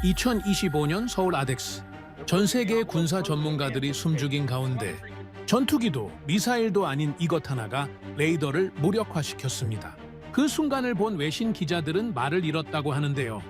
2025년 서울 아덱스. 전 세계의 군사 전문가들이 숨죽인 가운데 전투기도 미사일도 아닌 이것 하나가 레이더를 무력화시켰습니다. 그 순간을 본 외신 기자들은 말을 잃었다고 하는데요.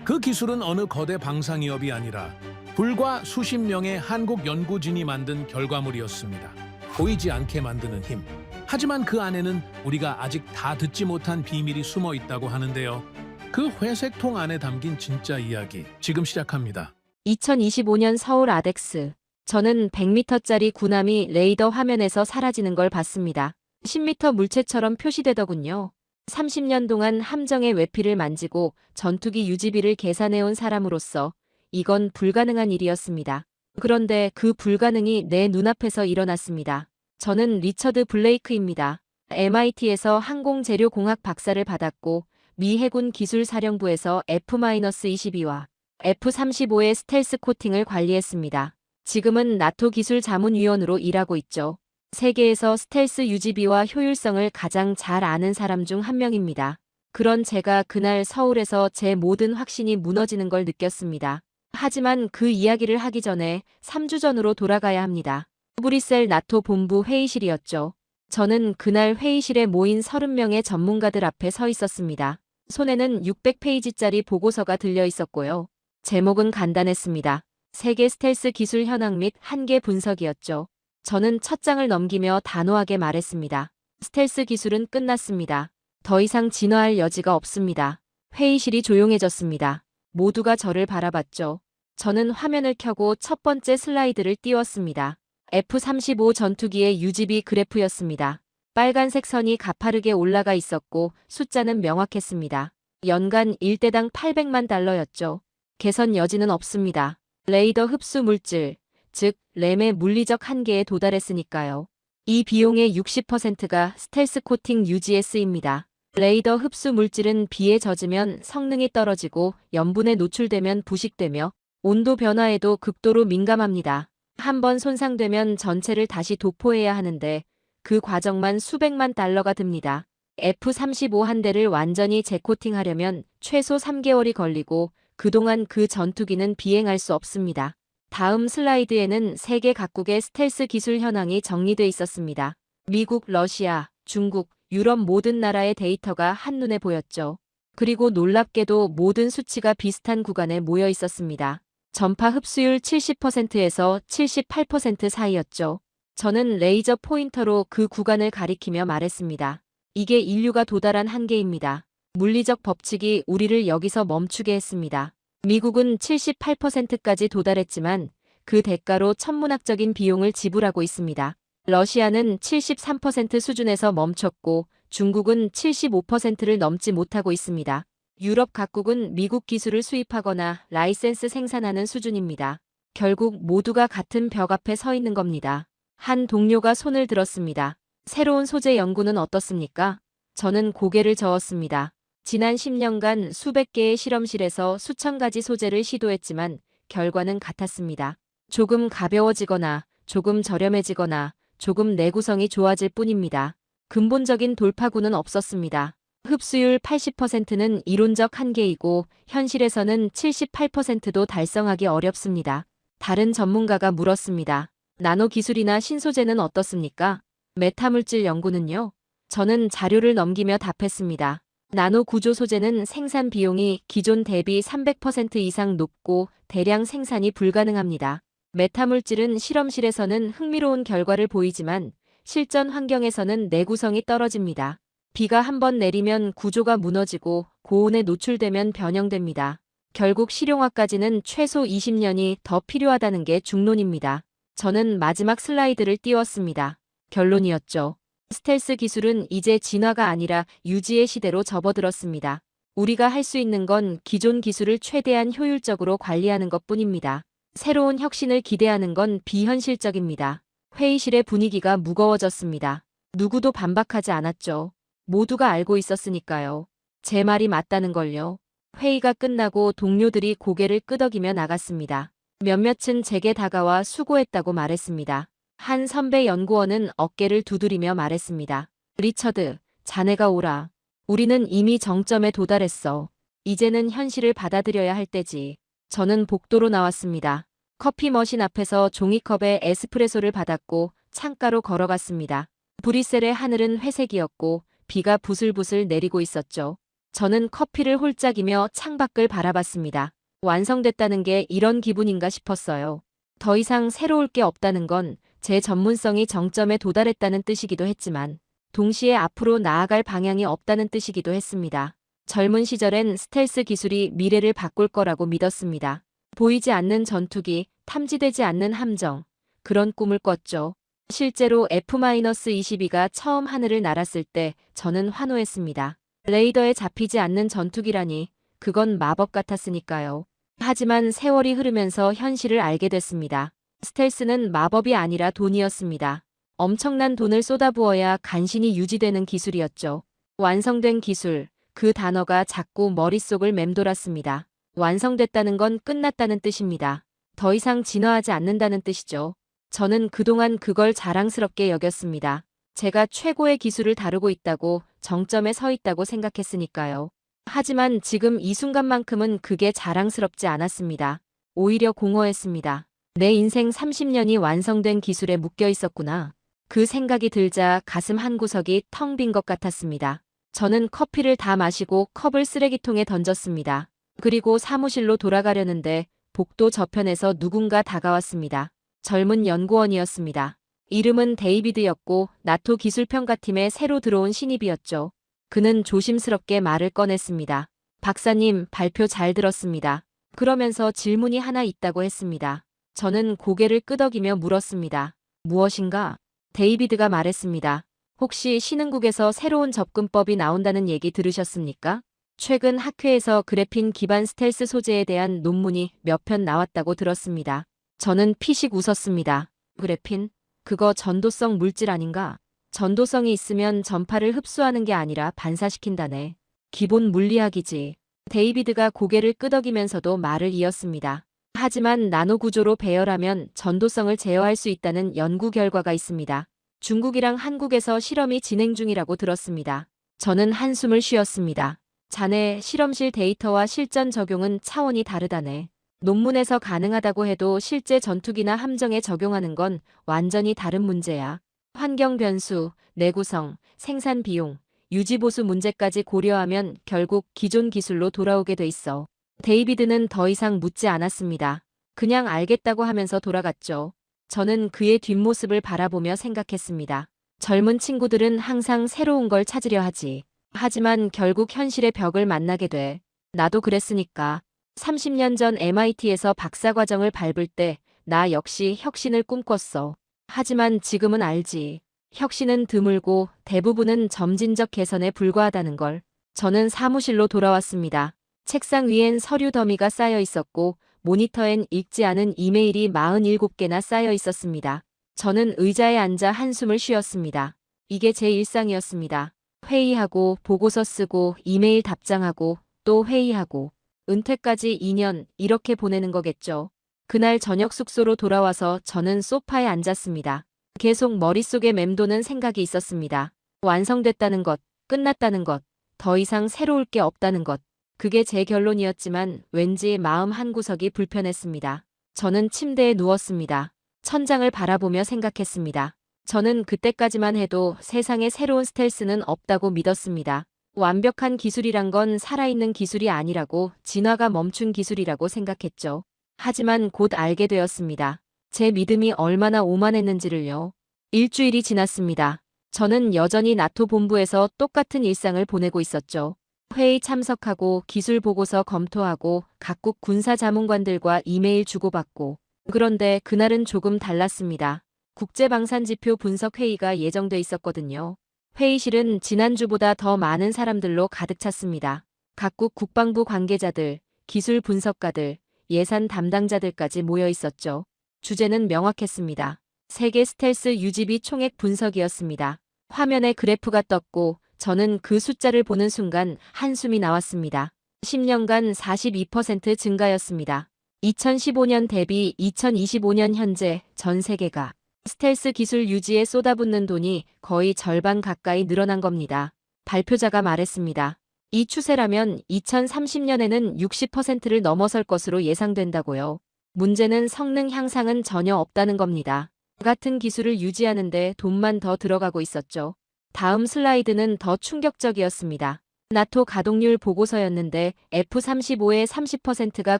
그 기술은 어느 거대 방산기업이 아니라 불과 수십 명의 한국 연구진이 만든 결과물이었습니다. 보이지 않게 만드는 힘. 하지만 그 안에는 우리가 아직 다 듣지 못한 비밀이 숨어 있다고 하는데요. 그 회색 통 안에 담긴 진짜 이야기 지금 시작합니다. 2025년 서울 아덱스. 저는 100m짜리 군함이 레이더 화면에서 사라지는 걸 봤습니다. 10m 물체처럼 표시되더군요. 30년 동안 함정의 외피를 만지고 전투기 유지비를 계산해온 사람으로서 이건 불가능한 일이었습니다. 그런데 그 불가능이 내 눈앞에서 일어났습니다. 저는 리처드 블레이크입니다. MIT에서 항공재료공학 박사를 받았고 미 해군 기술사령부에서 F-22와 F-35의 스텔스 코팅을 관리했습니다. 지금은 나토 기술자문위원으로 일하고 있죠. 세계에서 스텔스 유지비와 효율성을 가장 잘 아는 사람 중 한 명입니다. 그런 제가 그날 서울에서 제 모든 확신이 무너지는 걸 느꼈습니다. 하지만 그 이야기를 하기 전에 3주 전으로 돌아가야 합니다. 브뤼셀 나토 본부 회의실이었죠. 저는 그날 회의실에 모인 30명의 전문가들 앞에 서 있었습니다. 손에는 600페이지짜리 보고서가 들려 있었고요. 제목은 간단했습니다. 세계 스텔스 기술 현황 및 한계 분석이었죠. 저는 첫 장을 넘기며 단호하게 말했습니다. 스텔스 기술은 끝났습니다. 더 이상 진화할 여지가 없습니다. 회의실이 조용해졌습니다. 모두가 저를 바라봤죠. 저는 화면을 켜고 첫 번째 슬라이드를 띄웠습니다. F-35 전투기의 유지비 그래프였습니다. 빨간색 선이 가파르게 올라가 있었고 숫자는 명확했습니다. 연간 일대당 800만 달러였죠. 개선 여지는 없습니다. 레이더 흡수 물질, 즉 램의 물리적 한계에 도달했으니까요. 이 비용의 60%가 스텔스 코팅 유지에 쓰입니다. 레이더 흡수 물질은 비에 젖으면 성능이 떨어지고 염분에 노출되면 부식되며 온도 변화에도 극도로 민감합니다. 한번 손상되면 전체를 다시 도포해야 하는데 그 과정만 수백만 달러가 듭니다. F-35 한 대를 완전히 재코팅하려면 최소 3개월이 걸리고 그동안 그 전투기는 비행할 수 없습니다. 다음 슬라이드에는 세계 각국의 스텔스 기술 현황이 정리돼 있었습니다. 미국, 러시아, 중국, 유럽 모든 나라의 데이터가 한눈에 보였죠. 그리고 놀랍게도 모든 수치가 비슷한 구간에 모여 있었습니다. 전파 흡수율 70%에서 78% 사이였죠. 저는 레이저 포인터로 그 구간을 가리키며 말했습니다. 이게 인류가 도달한 한계입니다. 물리적 법칙이 우리를 여기서 멈추게 했습니다. 미국은 78%까지 도달했지만 그 대가로 천문학적인 비용을 지불하고 있습니다. 러시아는 73% 수준에서 멈췄고 중국은 75%를 넘지 못하고 있습니다. 유럽 각국은 미국 기술을 수입하거나 라이센스 생산하는 수준입니다. 결국 모두가 같은 벽 앞에 서 있는 겁니다. 한 동료가 손을 들었습니다. 새로운 소재 연구는 어떻습니까? 저는 고개를 저었습니다. 지난 10년간 수백 개의 실험실에서 수천 가지 소재를 시도했지만 결과는 같았습니다. 조금 가벼워지거나 조금 저렴해지거나 조금 내구성이 좋아질 뿐입니다. 근본적인 돌파구는 없었습니다. 흡수율 80%는 이론적 한계이고 현실에서는 78%도 달성하기 어렵습니다. 다른 전문가가 물었습니다. 나노 기술이나 신소재는 어떻습니까? 메타물질 연구는요? 저는 자료를 넘기며 답했습니다. 나노 구조 소재는 생산 비용이 기존 대비 300% 이상 높고 대량 생산이 불가능합니다. 메타물질은 실험실에서는 흥미로운 결과를 보이지만 실전 환경에서는 내구성이 떨어집니다. 비가 한번 내리면 구조가 무너지고 고온에 노출되면 변형됩니다. 결국 실용화까지는 최소 20년이 더 필요하다는 게 중론입니다. 저는 마지막 슬라이드를 띄웠습니다. 결론이었죠. 스텔스 기술은 이제 진화가 아니라 유지의 시대로 접어들었습니다. 우리가 할 수 있는 건 기존 기술을 최대한 효율적으로 관리하는 것뿐입니다. 새로운 혁신을 기대하는 건 비현실적입니다. 회의실의 분위기가 무거워졌습니다. 누구도 반박하지 않았죠. 모두가 알고 있었으니까요. 제 말이 맞다는 걸요. 회의가 끝나고 동료들이 고개를 끄덕이며 나갔습니다. 몇몇은 제게 다가와 수고했다고 말했습니다. 한 선배 연구원은 어깨를 두드리며 말했습니다. 리처드, 자네가 오라. 우리는 이미 정점에 도달했어. 이제는 현실을 받아들여야 할 때지. 저는 복도로 나왔습니다. 커피 머신 앞에서 종이컵에 에스프레소를 받았고 창가로 걸어갔습니다. 브뤼셀의 하늘은 회색이었고 비가 부슬부슬 내리고 있었죠. 저는 커피를 홀짝이며 창밖을 바라봤습니다. 완성됐다는 게 이런 기분인가 싶었어요. 더 이상 새로울 게 없다는 건 제 전문성이 정점에 도달했다는 뜻이기도 했지만 동시에 앞으로 나아갈 방향이 없다는 뜻이기도 했습니다. 젊은 시절엔 스텔스 기술이 미래를 바꿀 거라고 믿었습니다. 보이지 않는 전투기, 탐지되지 않는 함정, 그런 꿈을 꿨죠. 실제로 F-22가 처음 하늘을 날았을 때 저는 환호했습니다. 레이더에 잡히지 않는 전투기라니, 그건 마법 같았으니까요. 하지만 세월이 흐르면서 현실을 알게 됐습니다. 스텔스는 마법이 아니라 돈이었습니다. 엄청난 돈을 쏟아부어야 간신히 유지되는 기술이었죠. 완성된 기술, 그 단어가 자꾸 머릿속을 맴돌았습니다. 완성됐다는 건 끝났다는 뜻입니다. 더 이상 진화하지 않는다는 뜻이죠. 저는 그동안 그걸 자랑스럽게 여겼습니다. 제가 최고의 기술을 다루고 있다고, 정점에 서 있다고 생각했으니까요. 하지만 지금 이 순간만큼은 그게 자랑스럽지 않았습니다. 오히려 공허했습니다. 내 인생 30년이 완성된 기술에 묶여 있었구나. 그 생각이 들자 가슴 한구석이 텅 빈 것 같았습니다. 저는 커피를 다 마시고 컵을 쓰레기통에 던졌습니다. 그리고 사무실로 돌아가려는데 복도 저편에서 누군가 다가왔습니다. 젊은 연구원이었습니다. 이름은 데이비드였고 나토 기술평가팀에 새로 들어온 신입이었죠. 그는 조심스럽게 말을 꺼냈습니다. 박사님, 발표 잘 들었습니다. 그러면서 질문이 하나 있다고 했습니다. 저는 고개를 끄덕이며 물었습니다. 무엇인가? 데이비드가 말했습니다. 혹시 신흥국에서 새로운 접근법이 나온다는 얘기 들으셨습니까? 최근 학회에서 그래핀 기반 스텔스 소재에 대한 논문이 몇 편 나왔다고 들었습니다. 저는 피식 웃었습니다. 그래핀? 그거 전도성 물질 아닌가? 전도성이 있으면 전파를 흡수하는 게 아니라 반사시킨다네. 기본 물리학이지. 데이비드가 고개를 끄덕이면서도 말을 이었습니다. 하지만 나노 구조로 배열하면 전도성을 제어할 수 있다는 연구 결과가 있습니다. 중국이랑 한국에서 실험이 진행 중이라고 들었습니다. 저는 한숨을 쉬었습니다. 자네 실험실 데이터와 실전 적용은 차원이 다르다네. 논문에서 가능하다고 해도 실제 전투기나 함정에 적용하는 건 완전히 다른 문제야. 환경 변수, 내구성, 생산 비용, 유지보수 문제까지 고려하면 결국 기존 기술로 돌아오게 돼 있어. 데이비드는 더 이상 묻지 않았습니다. 그냥 알겠다고 하면서 돌아갔죠. 저는 그의 뒷모습을 바라보며 생각했습니다. 젊은 친구들은 항상 새로운 걸 찾으려 하지. 하지만 결국 현실의 벽을 만나게 돼. 나도 그랬으니까. 30년 전 MIT에서 박사과정을 밟을 때 나 역시 혁신을 꿈꿨어. 하지만 지금은 알지. 혁신은 드물고 대부분은 점진적 개선에 불과하다는 걸. 저는 사무실로 돌아왔습니다. 책상 위엔 서류 더미가 쌓여 있었고 모니터엔 읽지 않은 이메일이 47개나 쌓여 있었습니다. 저는 의자에 앉아 한숨을 쉬었습니다. 이게 제 일상이었습니다. 회의하고 보고서 쓰고 이메일 답장하고 또 회의하고 은퇴까지 2년 이렇게 보내는 거겠죠. 그날 저녁 숙소로 돌아와서 저는 소파에 앉았습니다. 계속 머릿속에 맴도는 생각이 있었습니다. 완성됐다는 것, 끝났다는 것, 더 이상 새로울 게 없다는 것. 그게 제 결론이었지만 왠지 마음 한구석이 불편했습니다. 저는 침대에 누웠습니다. 천장을 바라보며 생각했습니다. 저는 그때까지만 해도 세상에 새로운 스텔스는 없다고 믿었습니다. 완벽한 기술이란 건 살아있는 기술이 아니라고, 진화가 멈춘 기술이라고 생각했죠. 하지만 곧 알게 되었습니다. 제 믿음이 얼마나 오만했는지를요. 일주일이 지났습니다. 저는 여전히 나토 본부에서 똑같은 일상을 보내고 있었죠. 회의 참석하고 기술 보고서 검토하고 각국 군사 자문관들과 이메일 주고받고. 그런데 그날은 조금 달랐습니다. 국제방산지표 분석 회의가 예정돼 있었거든요. 회의실은 지난주보다 더 많은 사람들로 가득 찼습니다. 각국 국방부 관계자들, 기술 분석가들, 예산 담당자들까지 모여 있었죠. 주제는 명확했습니다. 세계 스텔스 유지비 총액 분석이었습니다. 화면에 그래프가 떴고 저는 그 숫자를 보는 순간 한숨이 나왔습니다. 10년간 42% 증가였습니다. 2015년 대비 2025년 현재 전 세계가 스텔스 기술 유지에 쏟아붓는 돈이 거의 절반 가까이 늘어난 겁니다. 발표자가 말했습니다. 이 추세라면 2030년에는 60%를 넘어설 것으로 예상된다고요. 문제는 성능 향상은 전혀 없다는 겁니다. 같은 기술을 유지하는데 돈만 더 들어가고 있었죠. 다음 슬라이드는 더 충격적이었습니다. 나토 가동률 보고서였는데 F-35의 30%가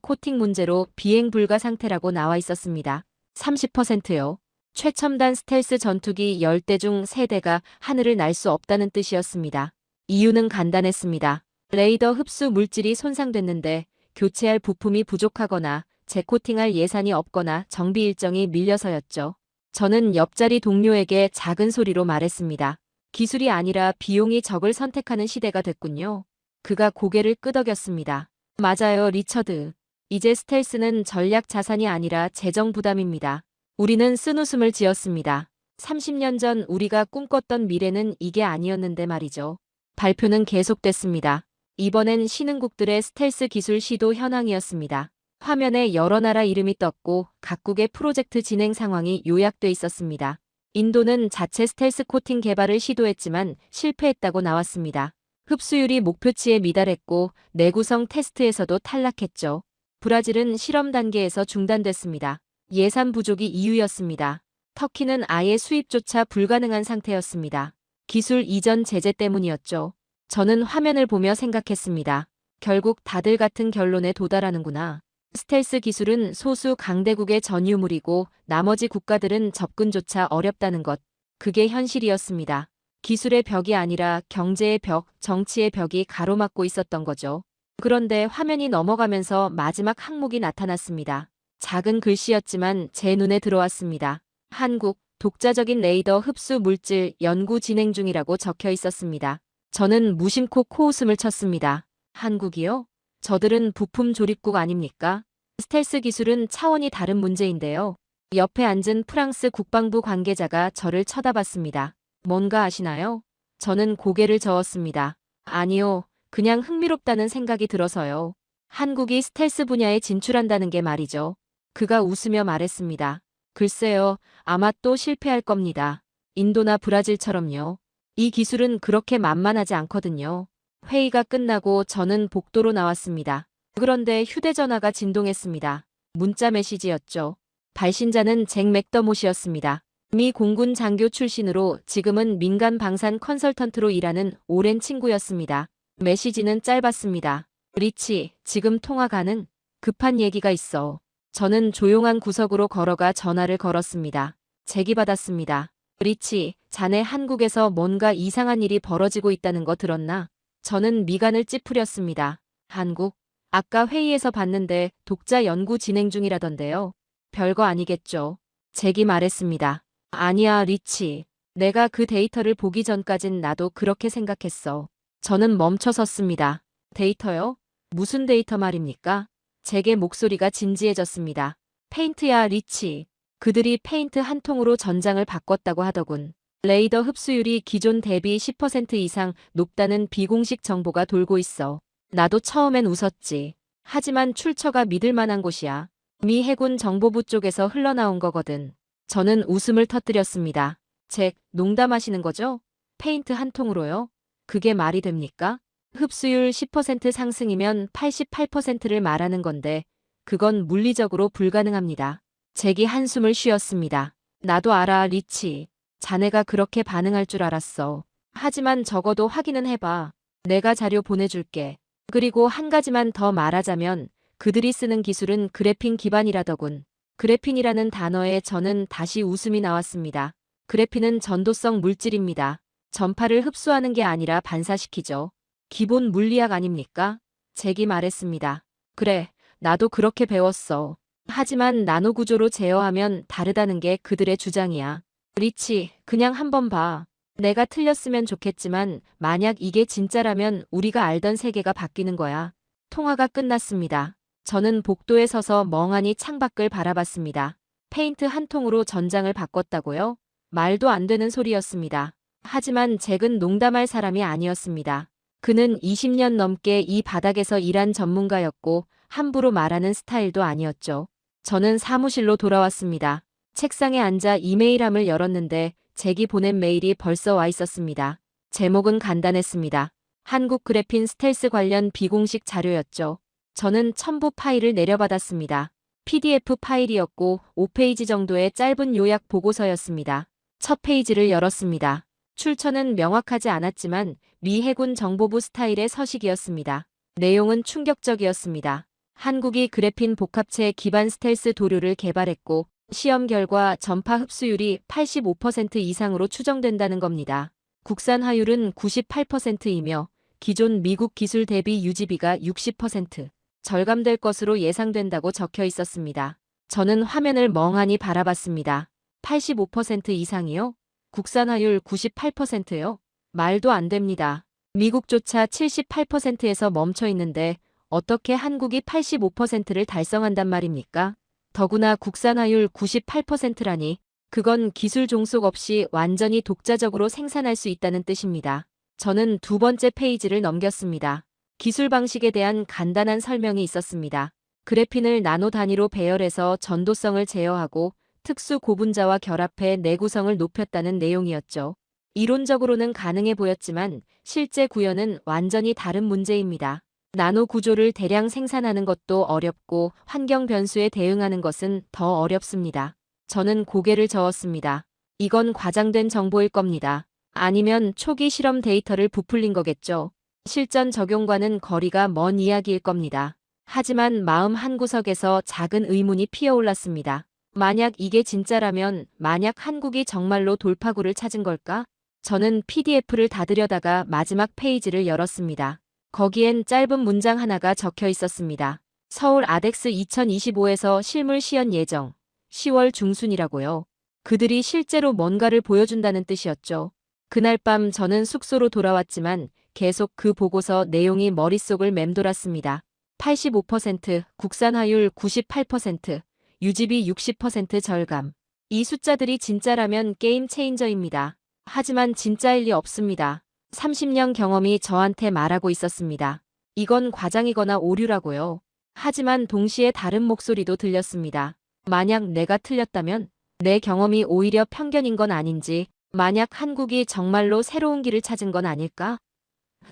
코팅 문제로 비행 불가 상태라고 나와 있었습니다. 30%요. 최첨단 스텔스 전투기 10대 중 3대가 하늘을 날 수 없다는 뜻이었습니다. 이유는 간단했습니다. 레이더 흡수 물질이 손상됐는데 교체할 부품이 부족하거나 재코팅할 예산이 없거나 정비 일정이 밀려서였죠. 저는 옆자리 동료에게 작은 소리로 말했습니다. 기술이 아니라 비용이 적을 선택하는 시대가 됐군요. 그가 고개를 끄덕였습니다. 맞아요, 리처드. 이제 스텔스는 전략 자산이 아니라 재정 부담입니다. 우리는 쓴웃음을 지었습니다. 30년 전 우리가 꿈꿨던 미래는 이게 아니었는데 말이죠. 발표는 계속됐습니다. 이번엔 신흥국들의 스텔스 기술 시도 현황이었습니다. 화면에 여러 나라 이름이 떴고 각국의 프로젝트 진행 상황이 요약돼 있었습니다. 인도는 자체 스텔스 코팅 개발을 시도했지만 실패했다고 나왔습니다. 흡수율이 목표치에 미달했고 내구성 테스트에서도 탈락했죠. 브라질은 실험 단계에서 중단됐습니다. 예산 부족이 이유였습니다. 터키는 아예 수입조차 불가능한 상태였습니다. 기술 이전 제재 때문이었죠. 저는 화면을 보며 생각했습니다. 결국 다들 같은 결론에 도달하는구나. 스텔스 기술은 소수 강대국의 전유물이고 나머지 국가들은 접근조차 어렵다는 것. 그게 현실이었습니다. 기술의 벽이 아니라 경제의 벽, 정치의 벽이 가로막고 있었던 거죠. 그런데 화면이 넘어가면서 마지막 항목이 나타났습니다. 작은 글씨였지만 제 눈에 들어왔습니다. 한국, 독자적인 레이더 흡수 물질 연구 진행 중이라고 적혀 있었습니다. 저는 무심코 코웃음을 쳤습니다. 한국이요? 저들은 부품 조립국 아닙니까? 스텔스 기술은 차원이 다른 문제인데요. 옆에 앉은 프랑스 국방부 관계자가 저를 쳐다봤습니다. 뭔가 아시나요? 저는 고개를 저었습니다. 아니요, 그냥 흥미롭다는 생각이 들어서요. 한국이 스텔스 분야에 진출한다는 게 말이죠. 그가 웃으며 말했습니다. 글쎄요, 아마 또 실패할 겁니다. 인도나 브라질처럼요. 이 기술은 그렇게 만만하지 않거든요. 회의가 끝나고 저는 복도로 나왔습니다. 그런데 휴대전화가 진동했습니다. 문자 메시지였죠. 발신자는 잭 맥더못이었습니다. 미 공군 장교 출신으로 지금은 민간 방산 컨설턴트로 일하는 오랜 친구였습니다. 메시지는 짧았습니다. 리치, 지금 통화 가능? 급한 얘기가 있어. 저는 조용한 구석으로 걸어가 전화를 걸었습니다. 잭이 받았습니다. 리치, 자네 한국에서 뭔가 이상한 일이 벌어지고 있다는 거 들었나? 저는 미간을 찌푸렸습니다. 한국? 아까 회의에서 봤는데 독자 연구 진행 중이라던데요. 별거 아니겠죠. 잭이 말했습니다. 아니야, 리치. 내가 그 데이터를 보기 전까진 나도 그렇게 생각했어. 저는 멈춰섰습니다. 데이터요? 무슨 데이터 말입니까? 잭의 목소리가 진지해졌습니다. 페인트야, 리치. 그들이 페인트 한 통으로 전장을 바꿨다고 하더군. 레이더 흡수율이 기존 대비 10% 이상 높다는 비공식 정보가 돌고 있어. 나도 처음엔 웃었지. 하지만 출처가 믿을 만한 곳이야. 미 해군 정보부 쪽에서 흘러나온 거거든. 저는 웃음을 터뜨렸습니다. 잭, 농담하시는 거죠? 페인트 한 통으로요? 그게 말이 됩니까? 흡수율 10% 상승이면 88%를 말하는 건데 그건 물리적으로 불가능합니다. 잭이 한숨을 쉬었습니다. 나도 알아, 리치. 자네가 그렇게 반응할 줄 알았어. 하지만 적어도 확인은 해봐. 내가 자료 보내줄게. 그리고 한 가지만 더 말하자면 그들이 쓰는 기술은 그래핀 기반이라더군. 그래핀이라는 단어에 저는 다시 웃음이 나왔습니다. 그래핀은 전도성 물질입니다. 전파를 흡수하는 게 아니라 반사시키죠. 기본 물리학 아닙니까? 잭이 말했습니다. 그래, 나도 그렇게 배웠어. 하지만 나노 구조로 제어하면 다르다는 게 그들의 주장이야. 리치, 그냥 한번 봐. 내가 틀렸으면 좋겠지만 만약 이게 진짜라면 우리가 알던 세계가 바뀌는 거야. 통화가 끝났습니다. 저는 복도에 서서 멍하니 창밖을 바라봤습니다. 페인트 한 통으로 전장을 바꿨다고요? 말도 안 되는 소리였습니다. 하지만 잭은 농담할 사람이 아니었습니다. 그는 20년 넘게 이 바닥에서 일한 전문가였고 함부로 말하는 스타일도 아니었죠. 저는 사무실로 돌아왔습니다. 책상에 앉아 이메일함을 열었는데 잭이 보낸 메일이 벌써 와 있었습니다. 제목은 간단했습니다. 한국 그래핀 스텔스 관련 비공식 자료였죠. 저는 첨부 파일을 내려받았습니다. PDF 파일이었고 5페이지 정도의 짧은 요약 보고서였습니다. 첫 페이지를 열었습니다. 출처는 명확하지 않았지만 미 해군 정보부 스타일의 서식이었습니다. 내용은 충격적이었습니다. 한국이 그래핀 복합체 기반 스텔스 도료를 개발했고 시험 결과 전파 흡수율이 85% 이상으로 추정된다는 겁니다. 국산 화율은 98%이며 기존 미국 기술 대비 유지비가 60% 절감될 것으로 예상된다고 적혀 있었습니다. 저는 화면을 멍하니 바라봤습니다. 85% 이상이요? 국산 화율 98%요? 말도 안 됩니다. 미국조차 78%에서 멈춰 있는데 어떻게 한국이 85%를 달성한단 말입니까? 더구나 국산 화율 98%라니 그건 기술 종속 없이 완전히 독자적으로 생산할 수 있다는 뜻입니다. 저는 두 번째 페이지를 넘겼습니다. 기술 방식에 대한 간단한 설명이 있었습니다. 그래핀을 나노 단위로 배열해서 전도성을 제어하고 특수 고분자와 결합해 내구성을 높였다는 내용이었죠. 이론적으로는 가능해 보였지만 실제 구현은 완전히 다른 문제입니다. 나노 구조를 대량 생산하는 것도 어렵고 환경 변수에 대응하는 것은 더 어렵습니다. 저는 고개를 저었습니다. 이건 과장된 정보일 겁니다. 아니면 초기 실험 데이터를 부풀린 거겠죠. 실전 적용과는 거리가 먼 이야기일 겁니다. 하지만 마음 한구석에서 작은 의문이 피어올랐습니다. 만약 이게 진짜라면 만약 한국이 정말로 돌파구를 찾은 걸까? 저는 PDF를 닫으려다가 마지막 페이지를 열었습니다. 거기엔 짧은 문장 하나가 적혀 있었습니다. 서울 아덱스 2025에서 실물 시연 예정. 10월 중순이라고요. 그들이 실제로 뭔가를 보여준다는 뜻이었죠. 그날 밤 저는 숙소로 돌아왔지만 계속 그 보고서 내용이 머릿속을 맴돌았습니다. 85%, 국산 화율 98%, 유지비 60% 절감. 이 숫자들이 진짜라면 게임 체인저입니다. 하지만 진짜일 리 없습니다. 30년 경험이 저한테 말하고 있었습니다. 이건 과장이거나 오류라고요. 하지만 동시에 다른 목소리도 들렸습니다. 만약 내가 틀렸다면 내 경험이 오히려 편견인 건 아닌지, 만약 한국이 정말로 새로운 길을 찾은 건 아닐까?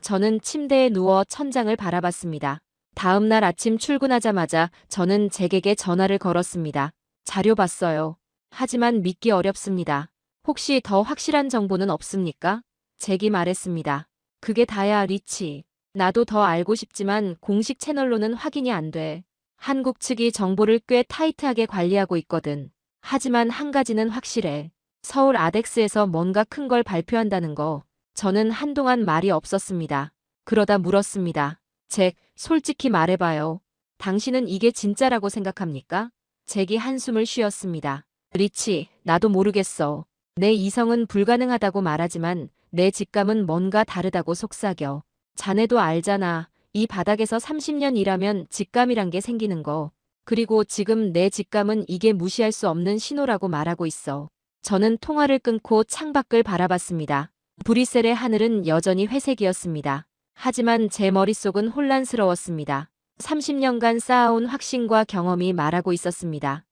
저는 침대에 누워 천장을 바라봤습니다. 다음 날 아침 출근하자마자 저는 잭에게 전화를 걸었습니다. 자료 봤어요. 하지만 믿기 어렵습니다. 혹시 더 확실한 정보는 없습니까? 잭이 말했습니다. 그게 다야, 리치. 나도 더 알고 싶지만 공식 채널로는 확인이 안 돼. 한국 측이 정보를 꽤 타이트하게 관리하고 있거든. 하지만 한 가지는 확실해. 서울 아덱스에서 뭔가 큰 걸 발표한다는 거. 저는 한동안 말이 없었습니다. 그러다 물었습니다. 잭, 솔직히 말해봐요. 당신은 이게 진짜라고 생각합니까? 잭이 한숨을 쉬었습니다. 리치, 나도 모르겠어. 내 이성은 불가능하다고 말하지만 내 직감은 뭔가 다르다고 속삭여. 자네도 알잖아. 이 바닥에서 30년 일하면 직감이란 게 생기는 거. 그리고 지금 내 직감은 이게 무시할 수 없는 신호라고 말하고 있어. 저는 통화를 끊고 창밖을 바라봤습니다. 브뤼셀의 하늘은 여전히 회색이었습니다. 하지만 제 머릿속은 혼란스러웠습니다. 30년간 쌓아온 확신과 경험이 말하고 있었습니다.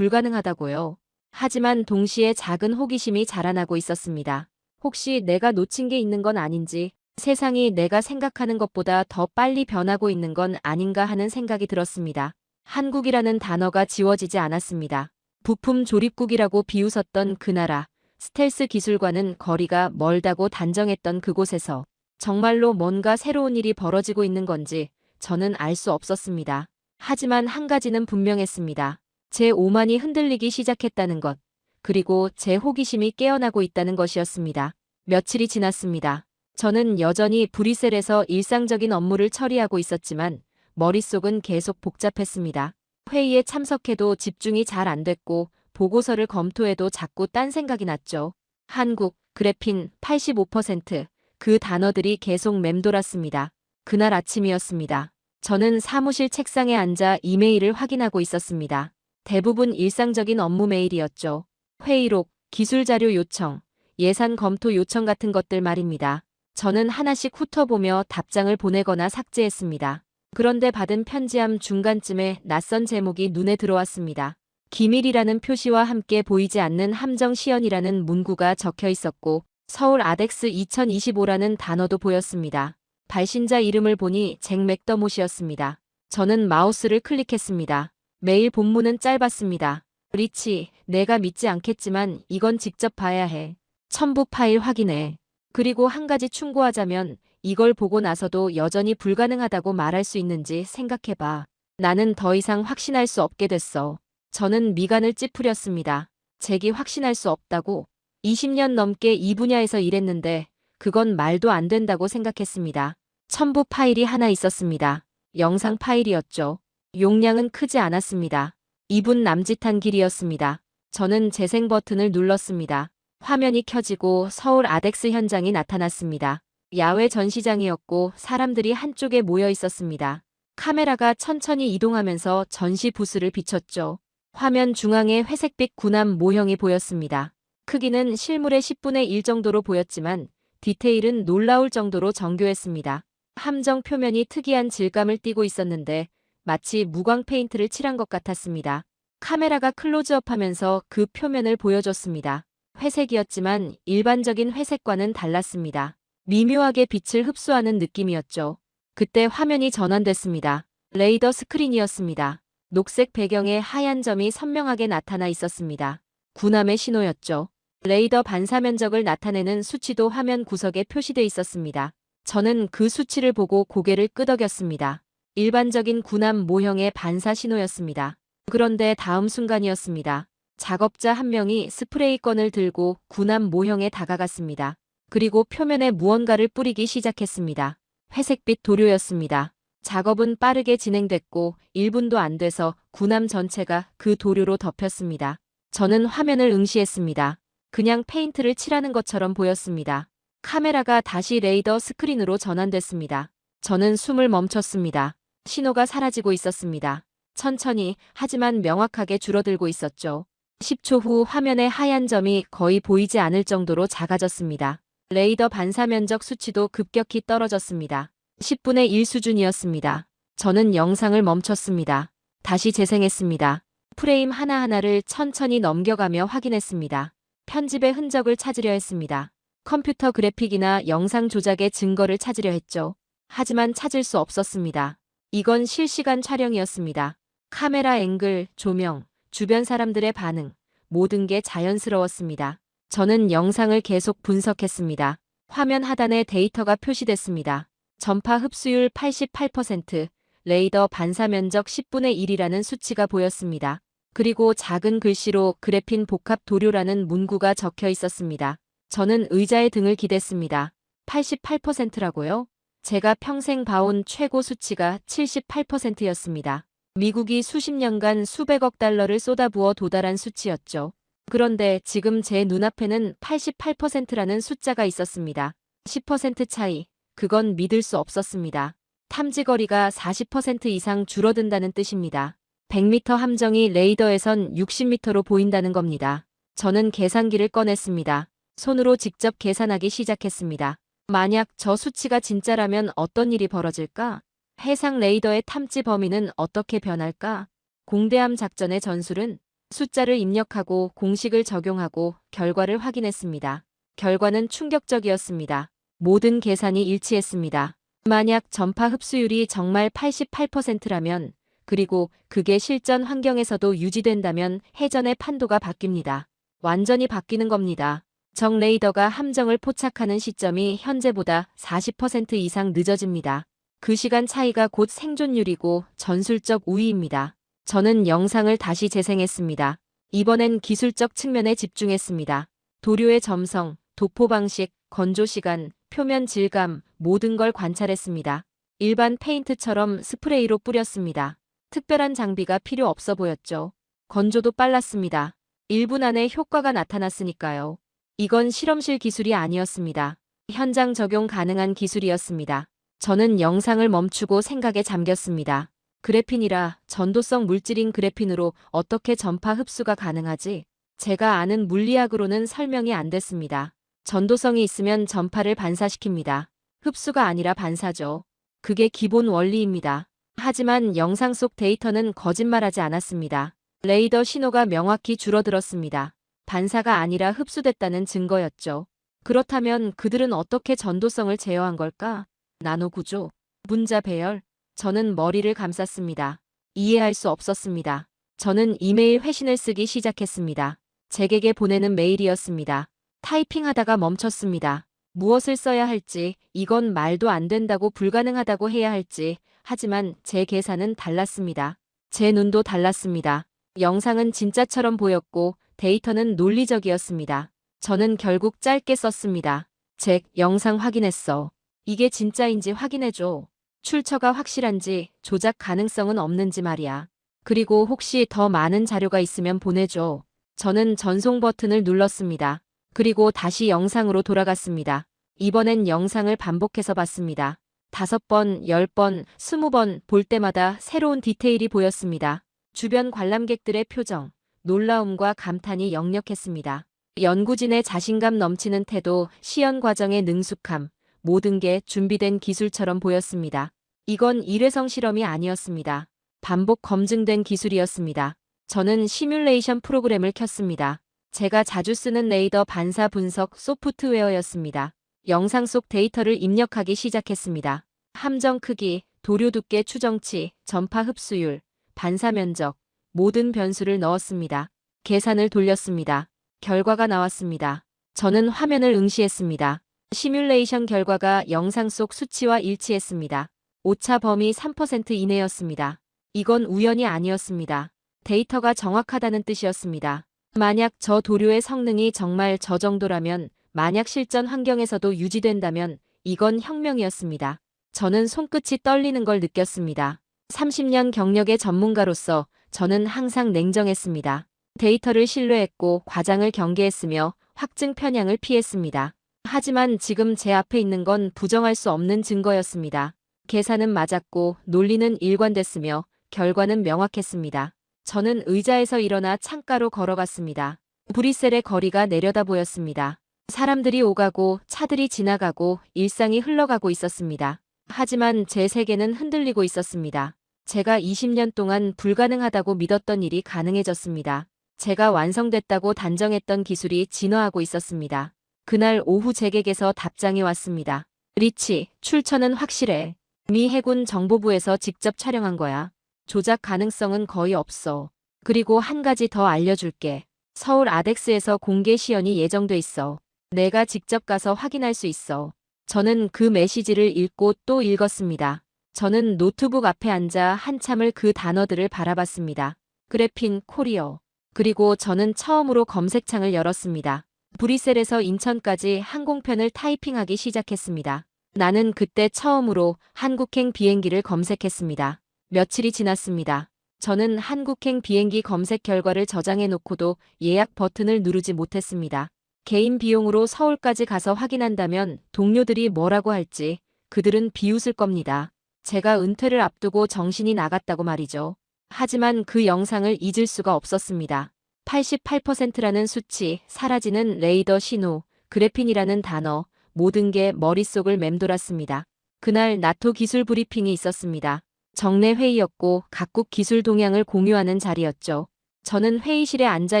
불가능하다고요. 하지만 동시에 작은 호기심이 자라나고 있었습니다. 혹시 내가 놓친 게 있는 건 아닌지, 세상이 내가 생각하는 것보다 더 빨리 변하고 있는 건 아닌가 하는 생각이 들었습니다. 한국이라는 단어가 지워지지 않았습니다. 부품 조립국이라고 비웃었던 그 나라, 스텔스 기술과는 거리가 멀다고 단정했던 그곳에서 정말로 뭔가 새로운 일이 벌어지고 있는 건지 저는 알 수 없었습니다. 하지만 한 가지는 분명했습니다. 제 오만이 흔들리기 시작했다는 것, 그리고 제 호기심이 깨어나고 있다는 것이었습니다. 며칠이 지났습니다. 저는 여전히 브뤼셀에서 일상적인 업무를 처리하고 있었지만 머릿속은 계속 복잡했습니다. 회의에 참석해도 집중이 잘 안 됐고 보고서를 검토해도 자꾸 딴 생각이 났죠. 한국, 그래핀, 85%, 그 단어들이 계속 맴돌았습니다. 그날 아침이었습니다. 저는 사무실 책상에 앉아 이메일을 확인하고 있었습니다. 대부분 일상적인 업무 메일이었죠. 회의록, 기술 자료 요청, 예산 검토 요청 같은 것들 말입니다. 저는 하나씩 훑어보며 답장을 보내거나 삭제했습니다. 그런데 받은 편지함 중간쯤에 낯선 제목이 눈에 들어왔습니다. 기밀이라는 표시와 함께 보이지 않는 함정 시연이라는 문구가 적혀 있었고 서울 아덱스 2025라는 단어도 보였습니다. 발신자 이름을 보니 잭 맥더못이었습니다. 저는 마우스를 클릭했습니다. 메일 본문은 짧았습니다. 리치, 내가 믿지 않겠지만 이건 직접 봐야 해. 첨부 파일 확인해. 그리고 한 가지 충고하자면 이걸 보고 나서도 여전히 불가능하다고 말할 수 있는지 생각해봐. 나는 더 이상 확신할 수 없게 됐어. 저는 미간을 찌푸렸습니다. 잭이 확신할 수 없다고? 20년 넘게 이 분야에서 일했는데 그건 말도 안 된다고 생각했습니다. 첨부 파일이 하나 있었습니다. 영상 파일이었죠. 용량은 크지 않았습니다. 2분 남짓한 길이었습니다. 저는 재생 버튼을 눌렀습니다. 화면이 켜지고 서울 아덱스 현장이 나타났습니다. 야외 전시장이었고 사람들이 한쪽에 모여 있었습니다. 카메라가 천천히 이동하면서 전시 부스를 비췄죠. 화면 중앙에 회색빛 군함 모형이 보였습니다. 크기는 실물의 10분의 1 정도로 보였지만 디테일은 놀라울 정도로 정교했습니다. 함정 표면이 특이한 질감을 띠고 있었는데 마치 무광 페인트를 칠한 것 같았습니다. 카메라가 클로즈업하면서 그 표면을 보여줬습니다. 회색이었지만 일반적인 회색과는 달랐습니다. 미묘하게 빛을 흡수하는 느낌이었죠. 그때 화면이 전환됐습니다. 레이더 스크린이었습니다. 녹색 배경에 하얀 점이 선명하게 나타나 있었습니다. 군함의 신호였죠. 레이더 반사 면적을 나타내는 수치도 화면 구석에 표시돼 있었습니다. 저는 그 수치를 보고 고개를 끄덕였습니다. 일반적인 군함 모형의 반사 신호였습니다. 그런데 다음 순간이었습니다. 작업자 한 명이 스프레이건을 들고 군함 모형에 다가갔습니다. 그리고 표면에 무언가를 뿌리기 시작했습니다. 회색빛 도료였습니다. 작업은 빠르게 진행됐고 1분도 안 돼서 군함 전체가 그 도료로 덮였습니다. 저는 화면을 응시했습니다. 그냥 페인트를 칠하는 것처럼 보였습니다. 카메라가 다시 레이더 스크린으로 전환됐습니다. 저는 숨을 멈췄습니다. 신호가 사라지고 있었습니다. 천천히 하지만 명확하게 줄어들고 있었죠. 10초 후 화면의 하얀 점이 거의 보이지 않을 정도로 작아졌습니다. 레이더 반사 면적 수치도 급격히 떨어졌습니다. 10분의 1 수준이었습니다. 저는 영상을 멈췄습니다. 다시 재생했습니다. 프레임 하나하나를 천천히 넘겨가며 확인했습니다. 편집의 흔적을 찾으려 했습니다. 컴퓨터 그래픽이나 영상 조작의 증거를 찾으려 했죠. 하지만 찾을 수 없었습니다. 이건 실시간 촬영이었습니다. 카메라 앵글, 조명, 주변 사람들의 반응, 모든 게 자연스러웠습니다. 저는 영상을 계속 분석했습니다. 화면 하단에 데이터가 표시됐습니다. 전파 흡수율 88%, 레이더 반사 면적 10분의 1이라는 수치가 보였습니다. 그리고 작은 글씨로 그래핀 복합 도료라는 문구가 적혀 있었습니다. 저는 의자에 등을 기댔습니다. 88%라고요? 제가 평생 봐온 최고 수치가 78%였습니다. 미국이 수십 년간 수백억 달러를 쏟아부어 도달한 수치였죠. 그런데 지금 제 눈앞에는 88%라는 숫자가 있었습니다. 10% 차이, 그건 믿을 수 없었습니다. 탐지거리가 40% 이상 줄어든다는 뜻입니다. 100m 함정이 레이더에선 60m로 보인다는 겁니다. 저는 계산기를 꺼냈습니다. 손으로 직접 계산하기 시작했습니다. 만약 저 수치가 진짜라면 어떤 일이 벌어질까? 해상 레이더의 탐지 범위는 어떻게 변할까? 공대함 작전의 전술은 숫자를 입력하고 공식을 적용하고 결과를 확인했습니다. 결과는 충격적이었습니다. 모든 계산이 일치했습니다. 만약 전파 흡수율이 정말 88%라면 그리고 그게 실전 환경에서도 유지된다면 해전의 판도가 바뀝니다. 완전히 바뀌는 겁니다. 적 레이더가 함정을 포착하는 시점이 현재보다 40% 이상 늦어집니다. 그 시간 차이가 곧 생존율이고 전술적 우위입니다. 저는 영상을 다시 재생했습니다. 이번엔 기술적 측면에 집중했습니다. 도료의 점성, 도포 방식, 건조 시간, 표면 질감, 모든 걸 관찰했습니다. 일반 페인트처럼 스프레이로 뿌렸습니다. 특별한 장비가 필요 없어 보였죠. 건조도 빨랐습니다. 1분 안에 효과가 나타났으니까요. 이건 실험실 기술이 아니었습니다. 현장 적용 가능한 기술이었습니다. 저는 영상을 멈추고 생각에 잠겼습니다. 그래핀이라 전도성 물질인 그래핀으로 어떻게 전파 흡수가 가능하지? 제가 아는 물리학으로는 설명이 안 됐습니다. 전도성이 있으면 전파를 반사시킵니다. 흡수가 아니라 반사죠. 그게 기본 원리입니다. 하지만 영상 속 데이터는 거짓말하지 않았습니다. 레이더 신호가 명확히 줄어들었습니다. 반사가 아니라 흡수됐다는 증거였죠. 그렇다면 그들은 어떻게 전도성을 제어한 걸까? 나노 구조, 문자 배열. 저는 머리를 감쌌습니다. 이해할 수 없었습니다. 저는 이메일 회신을 쓰기 시작했습니다. 잭에게 보내는 메일이었습니다. 타이핑하다가 멈췄습니다. 무엇을 써야 할지, 이건 말도 안 된다고 불가능하다고 해야 할지, 하지만 제 계산은 달랐습니다. 제 눈도 달랐습니다. 영상은 진짜처럼 보였고 데이터는 논리적이었습니다. 저는 결국 짧게 썼습니다. 잭, 영상 확인했어. 이게 진짜인지 확인해줘. 출처가 확실한지, 조작 가능성은 없는지 말이야. 그리고 혹시 더 많은 자료가 있으면 보내줘. 저는 전송 버튼을 눌렀습니다. 그리고 다시 영상으로 돌아갔습니다. 이번엔 영상을 반복해서 봤습니다. 5번, 10번, 20번 볼 때마다 새로운 디테일이 보였습니다. 주변 관람객들의 표정, 놀라움과 감탄이 역력했습니다. 연구진의 자신감 넘치는 태도, 시연 과정의 능숙함, 모든 게 준비된 기술처럼 보였습니다. 이건 일회성 실험이 아니었습니다. 반복 검증된 기술이었습니다. 저는 시뮬레이션 프로그램을 켰습니다. 제가 자주 쓰는 레이더 반사 분석 소프트웨어였습니다. 영상 속 데이터를 입력하기 시작했습니다. 함정 크기, 도료 두께 추정치, 전파 흡수율, 반사 면적, 모든 변수를 넣었습니다. 계산을 돌렸습니다. 결과가 나왔습니다. 저는 화면을 응시했습니다. 시뮬레이션 결과가 영상 속 수치와 일치했습니다. 오차 범위 3% 이내였습니다. 이건 우연이 아니었습니다. 데이터가 정확하다는 뜻이었습니다. 만약 저 도료의 성능이 정말 저 정도라면, 만약 실전 환경에서도 유지된다면 이건 혁명이었습니다. 저는 손끝이 떨리는 걸 느꼈습니다. 30년 경력의 전문가로서 저는 항상 냉정했습니다. 데이터를 신뢰했고 과장을 경계했으며 확증 편향을 피했습니다. 하지만 지금 제 앞에 있는 건 부정할 수 없는 증거였습니다. 계산은 맞았고 논리는 일관됐으며 결과는 명확했습니다. 저는 의자에서 일어나 창가로 걸어갔습니다. 브뤼셀의 거리가 내려다 보였습니다. 사람들이 오가고 차들이 지나가고 일상이 흘러가고 있었습니다. 하지만 제 세계는 흔들리고 있었습니다. 제가 20년 동안 불가능하다고 믿었던 일이 가능해졌습니다. 제가 완성됐다고 단정했던 기술이 진화하고 있었습니다. 그날 오후 잭에게서 답장이 왔습니다. 리치, 출처는 확실해. 미 해군 정보부에서 직접 촬영한 거야. 조작 가능성은 거의 없어. 그리고 한 가지 더 알려줄게. 서울 아덱스에서 공개 시연이 예정돼 있어. 내가 직접 가서 확인할 수 있어. 저는 그 메시지를 읽고 또 읽었습니다. 저는 노트북 앞에 앉아 한참을 그 단어들을 바라봤습니다. 그래핀, 코리어. 그리고 저는 처음으로 검색창을 열었습니다. 브뤼셀에서 인천까지 항공편을 타이핑하기 시작했습니다. 나는 그때 처음으로 한국행 비행기를 검색했습니다. 며칠이 지났습니다. 저는 한국행 비행기 검색 결과를 저장해 놓고도 예약 버튼을 누르지 못했습니다. 개인 비용으로 서울까지 가서 확인한다면 동료들이 뭐라고 할지 그들은 비웃을 겁니다. 제가 은퇴를 앞두고 정신이 나갔다고 말이죠. 하지만 그 영상을 잊을 수가 없었습니다. 88%라는 수치, 사라지는 레이더 신호, 그래핀이라는 단어, 모든 게 머릿속을 맴돌았습니다. 그날 나토 기술 브리핑이 있었습니다. 정례 회의였고 각국 기술 동향을 공유하는 자리였죠. 저는 회의실에 앉아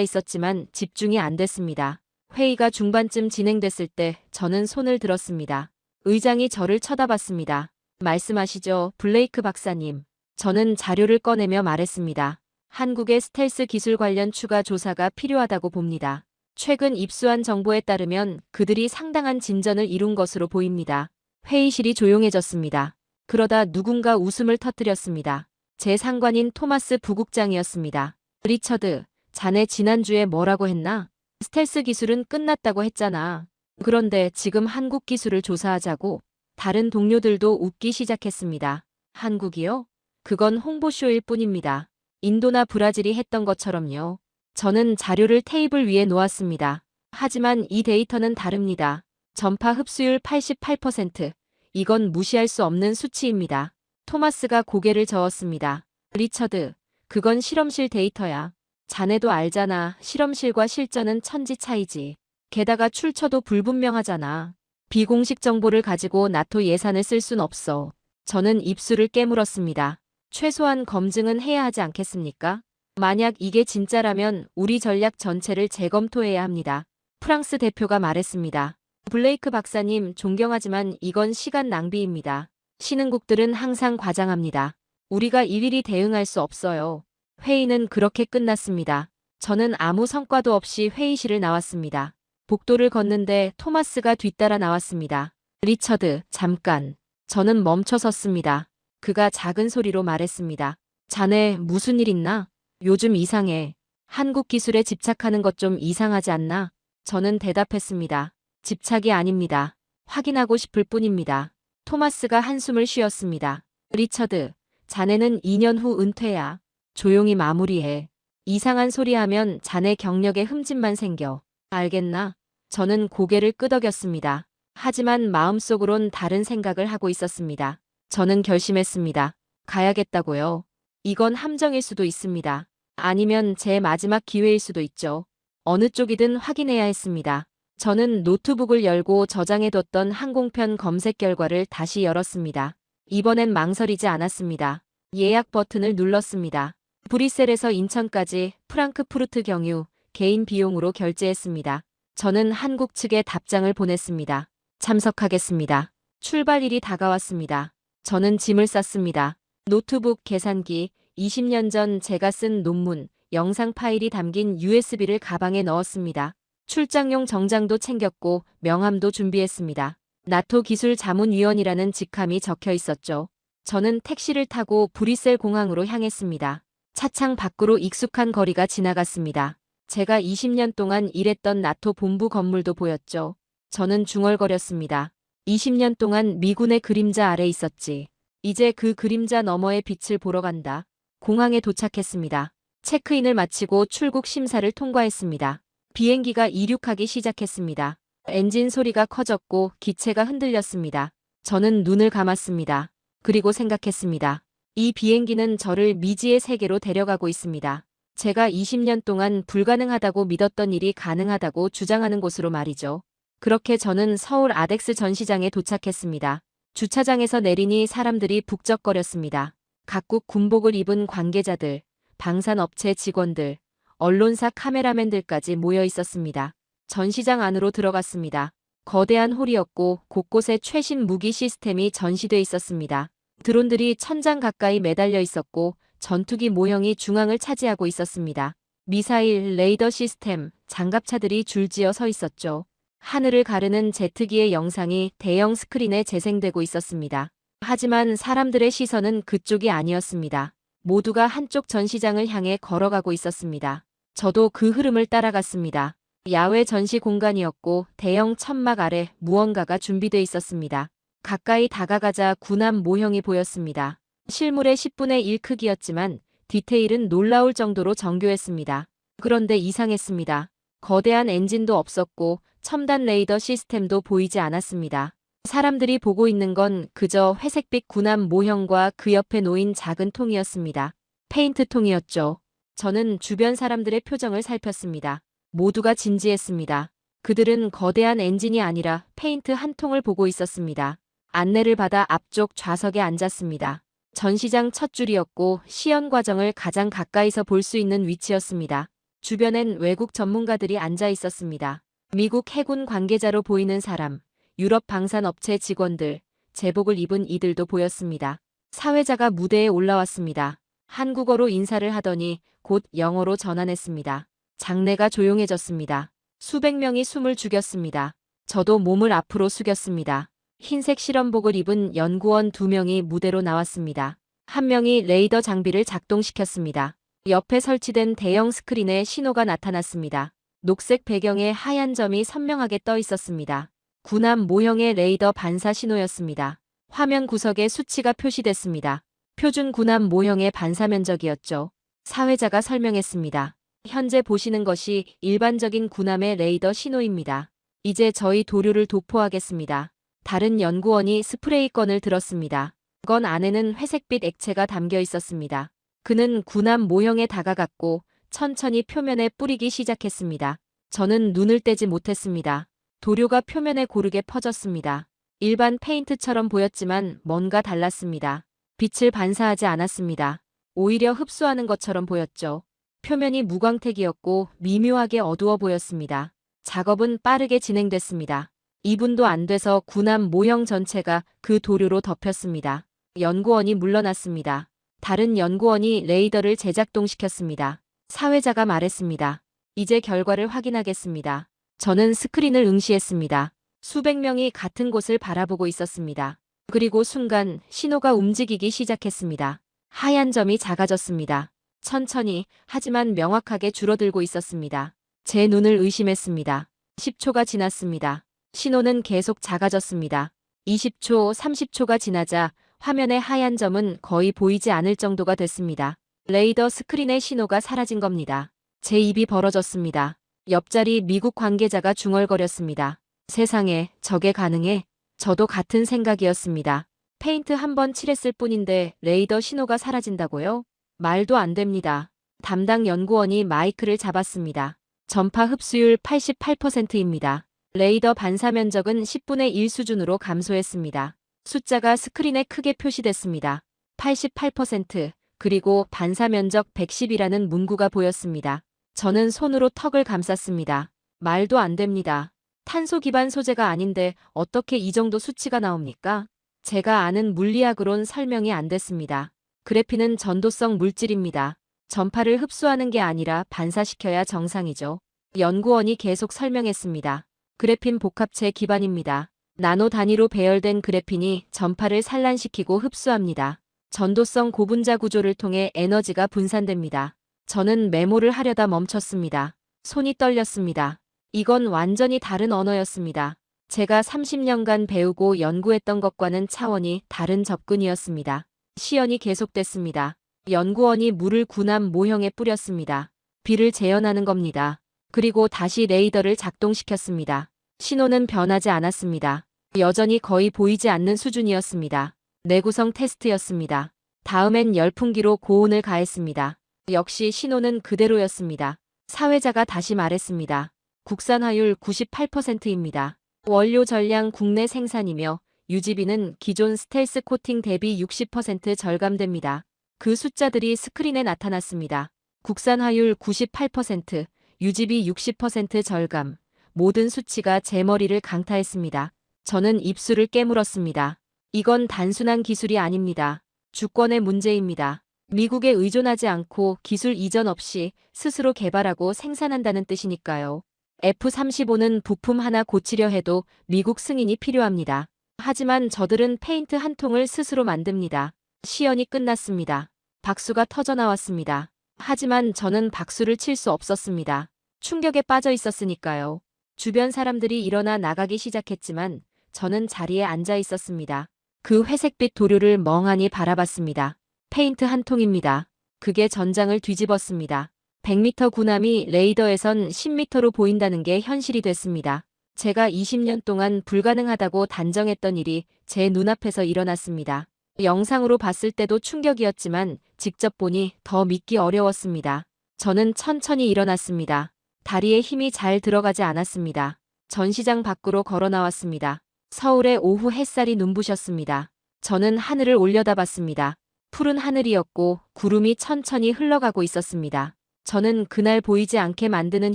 있었지만 집중이 안 됐습니다. 회의가 중반쯤 진행됐을 때 저는 손을 들었습니다. 의장이 저를 쳐다봤습니다. 말씀하시죠, 블레이크 박사님. 저는 자료를 꺼내며 말했습니다. 한국의 스텔스 기술 관련 추가 조사가 필요하다고 봅니다. 최근 입수한 정보에 따르면 그들이 상당한 진전을 이룬 것으로 보입니다. 회의실이 조용해졌습니다. 그러다 누군가 웃음을 터뜨렸습니다. 제 상관인 토마스 부국장이었습니다. 리처드, 자네 지난주에 뭐라고 했나? 스텔스 기술은 끝났다고 했잖아. 그런데 지금 한국 기술을 조사하자고? 다른 동료들도 웃기 시작했습니다. 한국이요? 그건 홍보쇼일 뿐입니다. 인도나 브라질이 했던 것처럼요. 저는 자료를 테이블 위에 놓았습니다. 하지만 이 데이터는 다릅니다. 전파 흡수율 88%. 이건 무시할 수 없는 수치입니다. 토마스가 고개를 저었습니다. 리처드, 그건 실험실 데이터야. 자네도 알잖아. 실험실과 실전은 천지 차이지. 게다가 출처도 불분명하잖아. 비공식 정보를 가지고 나토 예산을 쓸 순 없어. 저는 입술을 깨물었습니다. 최소한 검증은 해야 하지 않겠습니까? 만약 이게 진짜라면 우리 전략 전체를 재검토해야 합니다. 프랑스 대표가 말했습니다. 블레이크 박사님, 존경하지만 이건 시간 낭비입니다. 신흥국들은 항상 과장합니다. 우리가 일일이 대응할 수 없어요. 회의는 그렇게 끝났습니다. 저는 아무 성과도 없이 회의실을 나왔습니다. 복도를 걷는데 토마스가 뒤따라 나왔습니다. 리처드, 잠깐. 저는 멈춰 섰습니다. 그가 작은 소리로 말했습니다. 자네 무슨 일 있나? 요즘 이상해. 한국 기술에 집착하는 것 좀 이상하지 않나? 저는 대답했습니다. 집착이 아닙니다. 확인하고 싶을 뿐입니다. 토마스가 한숨을 쉬었습니다. 리처드, 자네는 2년 후 은퇴야. 조용히 마무리해. 이상한 소리 하면 자네 경력에 흠집만 생겨. 알겠나? 저는 고개를 끄덕였습니다. 하지만 마음속으론 다른 생각을 하고 있었습니다. 저는 결심했습니다. 가야겠다고요. 이건 함정일 수도 있습니다. 아니면 제 마지막 기회일 수도 있죠. 어느 쪽이든 확인해야 했습니다. 저는 노트북을 열고 저장해뒀던 항공편 검색 결과를 다시 열었습니다. 이번엔 망설이지 않았습니다. 예약 버튼을 눌렀습니다. 브뤼셀에서 인천까지 프랑크푸르트 경유 개인 비용으로 결제했습니다. 저는 한국 측에 답장을 보냈습니다. 참석하겠습니다. 출발일이 다가왔습니다. 저는 짐을 쌌습니다. 노트북, 계산기, 20년 전 제가 쓴 논문, 영상 파일이 담긴 USB를 가방에 넣었습니다. 출장용 정장도 챙겼고 명함도 준비했습니다. 나토 기술자문위원이라는 직함이 적혀 있었죠. 저는 택시를 타고 브뤼셀 공항으로 향했습니다. 차창 밖으로 익숙한 거리가 지나갔습니다. 제가 20년 동안 일했던 나토 본부 건물도 보였죠. 저는 중얼거렸습니다. 20년 동안 미군의 그림자 아래 있었지. 이제 그 그림자 너머의 빛을 보러 간다. 공항에 도착했습니다. 체크인을 마치고 출국 심사를 통과했습니다. 비행기가 이륙하기 시작했습니다. 엔진 소리가 커졌고 기체가 흔들렸습니다. 저는 눈을 감았습니다. 그리고 생각했습니다. 이 비행기는 저를 미지의 세계로 데려가고 있습니다. 제가 20년 동안 불가능하다고 믿었던 일이 가능하다고 주장하는 곳으로 말이죠. 그렇게 저는 서울 아덱스 전시장에 도착했습니다. 주차장에서 내리니 사람들이 북적거렸습니다. 각국 군복을 입은 관계자들, 방산업체 직원들, 언론사 카메라맨들까지 모여 있었습니다. 전시장 안으로 들어갔습니다. 거대한 홀이었고 곳곳에 최신 무기 시스템이 전시돼 있었습니다. 드론들이 1000장 가까이 매달려 있었고 전투기 모형이 중앙을 차지하고 있었습니다. 미사일, 레이더 시스템, 장갑차들이 줄지어 서 있었죠. 하늘을 가르는 제트기의 영상이 대형 스크린에 재생되고 있었습니다. 하지만 사람들의 시선은 그쪽이 아니었습니다. 모두가 한쪽 전시장을 향해 걸어가고 있었습니다. 저도 그 흐름을 따라갔습니다. 야외 전시 공간이었고 대형 천막 아래 무언가가 준비돼 있었습니다. 가까이 다가가자 군함 모형이 보였습니다. 실물의 10분의 1 크기였지만 디테일은 놀라울 정도로 정교했습니다. 그런데 이상했습니다. 거대한 엔진도 없었고 첨단 레이더 시스템도 보이지 않았습니다. 사람들이 보고 있는 건 그저 회색빛 군함 모형과 그 옆에 놓인 작은 통이었습니다. 페인트 통이었죠. 저는 주변 사람들의 표정을 살폈습니다. 모두가 진지했습니다. 그들은 거대한 엔진이 아니라 페인트 한 통을 보고 있었습니다. 안내를 받아 앞쪽 좌석에 앉았습니다. 전시장 첫 줄이었고 시연 과정을 가장 가까이서 볼 수 있는 위치였습니다. 주변엔 외국 전문가들이 앉아 있었습니다. 미국 해군 관계자로 보이는 사람, 유럽 방산업체 직원들, 제복을 입은 이들도 보였습니다. 사회자가 무대에 올라왔습니다. 한국어로 인사를 하더니 곧 영어로 전환했습니다. 장내가 조용해졌습니다. 수백 명이 숨을 죽였습니다. 저도 몸을 앞으로 숙였습니다. 흰색 실험복을 입은 연구원 2명이 무대로 나왔습니다. 한 명이 레이더 장비를 작동시켰습니다. 옆에 설치된 대형 스크린에 신호가 나타났습니다. 녹색 배경에 하얀 점이 선명하게 떠 있었습니다. 군함 모형의 레이더 반사 신호였습니다. 화면 구석에 수치가 표시됐습니다. 표준 군함 모형의 반사 면적이었죠. 사회자가 설명했습니다. 현재 보시는 것이 일반적인 군함의 레이더 신호입니다. 이제 저희 도료를 도포하겠습니다. 다른 연구원이 스프레이건을 들었습니다. 건 안에는 회색빛 액체가 담겨 있었습니다. 그는 군함 모형에 다가갔고 천천히 표면에 뿌리기 시작했습니다. 저는 눈을 떼지 못했습니다. 도료가 표면에 고르게 퍼졌습니다. 일반 페인트처럼 보였지만 뭔가 달랐습니다. 빛을 반사하지 않았습니다. 오히려 흡수하는 것처럼 보였죠. 표면이 무광택이었고 미묘하게 어두워 보였습니다. 작업은 빠르게 진행됐습니다. 2분도 안 돼서 군함 모형 전체가 그 도료로 덮였습니다. 연구원이 물러났습니다. 다른 연구원이 레이더를 재작동시켰습니다. 사회자가 말했습니다. 이제 결과를 확인하겠습니다. 저는 스크린을 응시했습니다. 수백 명이 같은 곳을 바라보고 있었습니다. 그리고 순간 신호가 움직이기 시작했습니다. 하얀 점이 작아졌습니다. 천천히 하지만 명확하게 줄어들고 있었습니다. 제 눈을 의심했습니다. 10초가 지났습니다. 신호는 계속 작아졌습니다. 20초, 30초가 지나자 화면의 하얀 점은 거의 보이지 않을 정도가 됐습니다. 레이더 스크린의 신호가 사라진 겁니다. 제 입이 벌어졌습니다. 옆자리 미국 관계자가 중얼거렸습니다. 세상에, 저게 가능해? 저도 같은 생각이었습니다. 페인트 한 번 칠했을 뿐인데 레이더 신호가 사라진다고요? 말도 안 됩니다. 담당 연구원이 마이크를 잡았습니다. 전파 흡수율 88%입니다. 레이더 반사 면적은 10분의 1 수준으로 감소했습니다. 숫자가 스크린에 크게 표시됐습니다. 88%, 그리고 반사 면적 110이라는 문구가 보였습니다. 저는 손으로 턱을 감쌌습니다. 말도 안 됩니다. 탄소 기반 소재가 아닌데 어떻게 이 정도 수치가 나옵니까? 제가 아는 물리학으론 설명이 안 됐습니다. 그래핀은 전도성 물질입니다. 전파를 흡수하는 게 아니라 반사시켜야 정상이죠. 연구원이 계속 설명했습니다. 그래핀 복합체 기반입니다. 나노 단위로 배열된 그래핀이 전파를 산란시키고 흡수합니다. 전도성 고분자 구조를 통해 에너지가 분산됩니다. 저는 메모를 하려다 멈췄습니다. 손이 떨렸습니다. 이건 완전히 다른 언어였습니다. 제가 30년간 배우고 연구했던 것과는 차원이 다른 접근이었습니다. 시연이 계속됐습니다. 연구원이 물을 군함 모형에 뿌렸습니다. 비를 재현하는 겁니다. 그리고 다시 레이더를 작동시켰습니다. 신호는 변하지 않았습니다. 여전히 거의 보이지 않는 수준이었습니다. 내구성 테스트였습니다. 다음엔 열풍기로 고온을 가했습니다. 역시 신호는 그대로였습니다. 사회자가 다시 말했습니다. 국산화율 98%입니다. 원료 전량 국내 생산이며 유지비는 기존 스텔스 코팅 대비 60% 절감됩니다. 그 숫자들이 스크린에 나타났습니다. 국산화율 98%, 유지비 60% 절감. 모든 수치가 제 머리를 강타했습니다. 저는 입술을 깨물었습니다. 이건 단순한 기술이 아닙니다. 주권의 문제입니다. 미국에 의존하지 않고 기술 이전 없이 스스로 개발하고 생산한다는 뜻이니까요. F-35는 부품 하나 고치려 해도 미국 승인이 필요합니다. 하지만 저들은 페인트 한 통을 스스로 만듭니다. 시연이 끝났습니다. 박수가 터져나왔습니다. 하지만 저는 박수를 칠 수 없었습니다. 충격에 빠져 있었으니까요. 주변 사람들이 일어나 나가기 시작했지만 저는 자리에 앉아 있었습니다. 그 회색빛 도료를 멍하니 바라봤습니다. 페인트 한 통입니다. 그게 전장을 뒤집었습니다. 100m 군함이 레이더에선 10m로 보인다는 게 현실이 됐습니다. 제가 20년 동안 불가능하다고 단정했던 일이 제 눈앞에서 일어났습니다. 영상으로 봤을 때도 충격이었지만 직접 보니 더 믿기 어려웠습니다. 저는 천천히 일어났습니다. 다리에 힘이 잘 들어가지 않았습니다. 전시장 밖으로 걸어 나왔습니다. 서울의 오후 햇살이 눈부셨습니다. 저는 하늘을 올려다봤습니다. 푸른 하늘이었고 구름이 천천히 흘러가고 있었습니다. 저는 그날 보이지 않게 만드는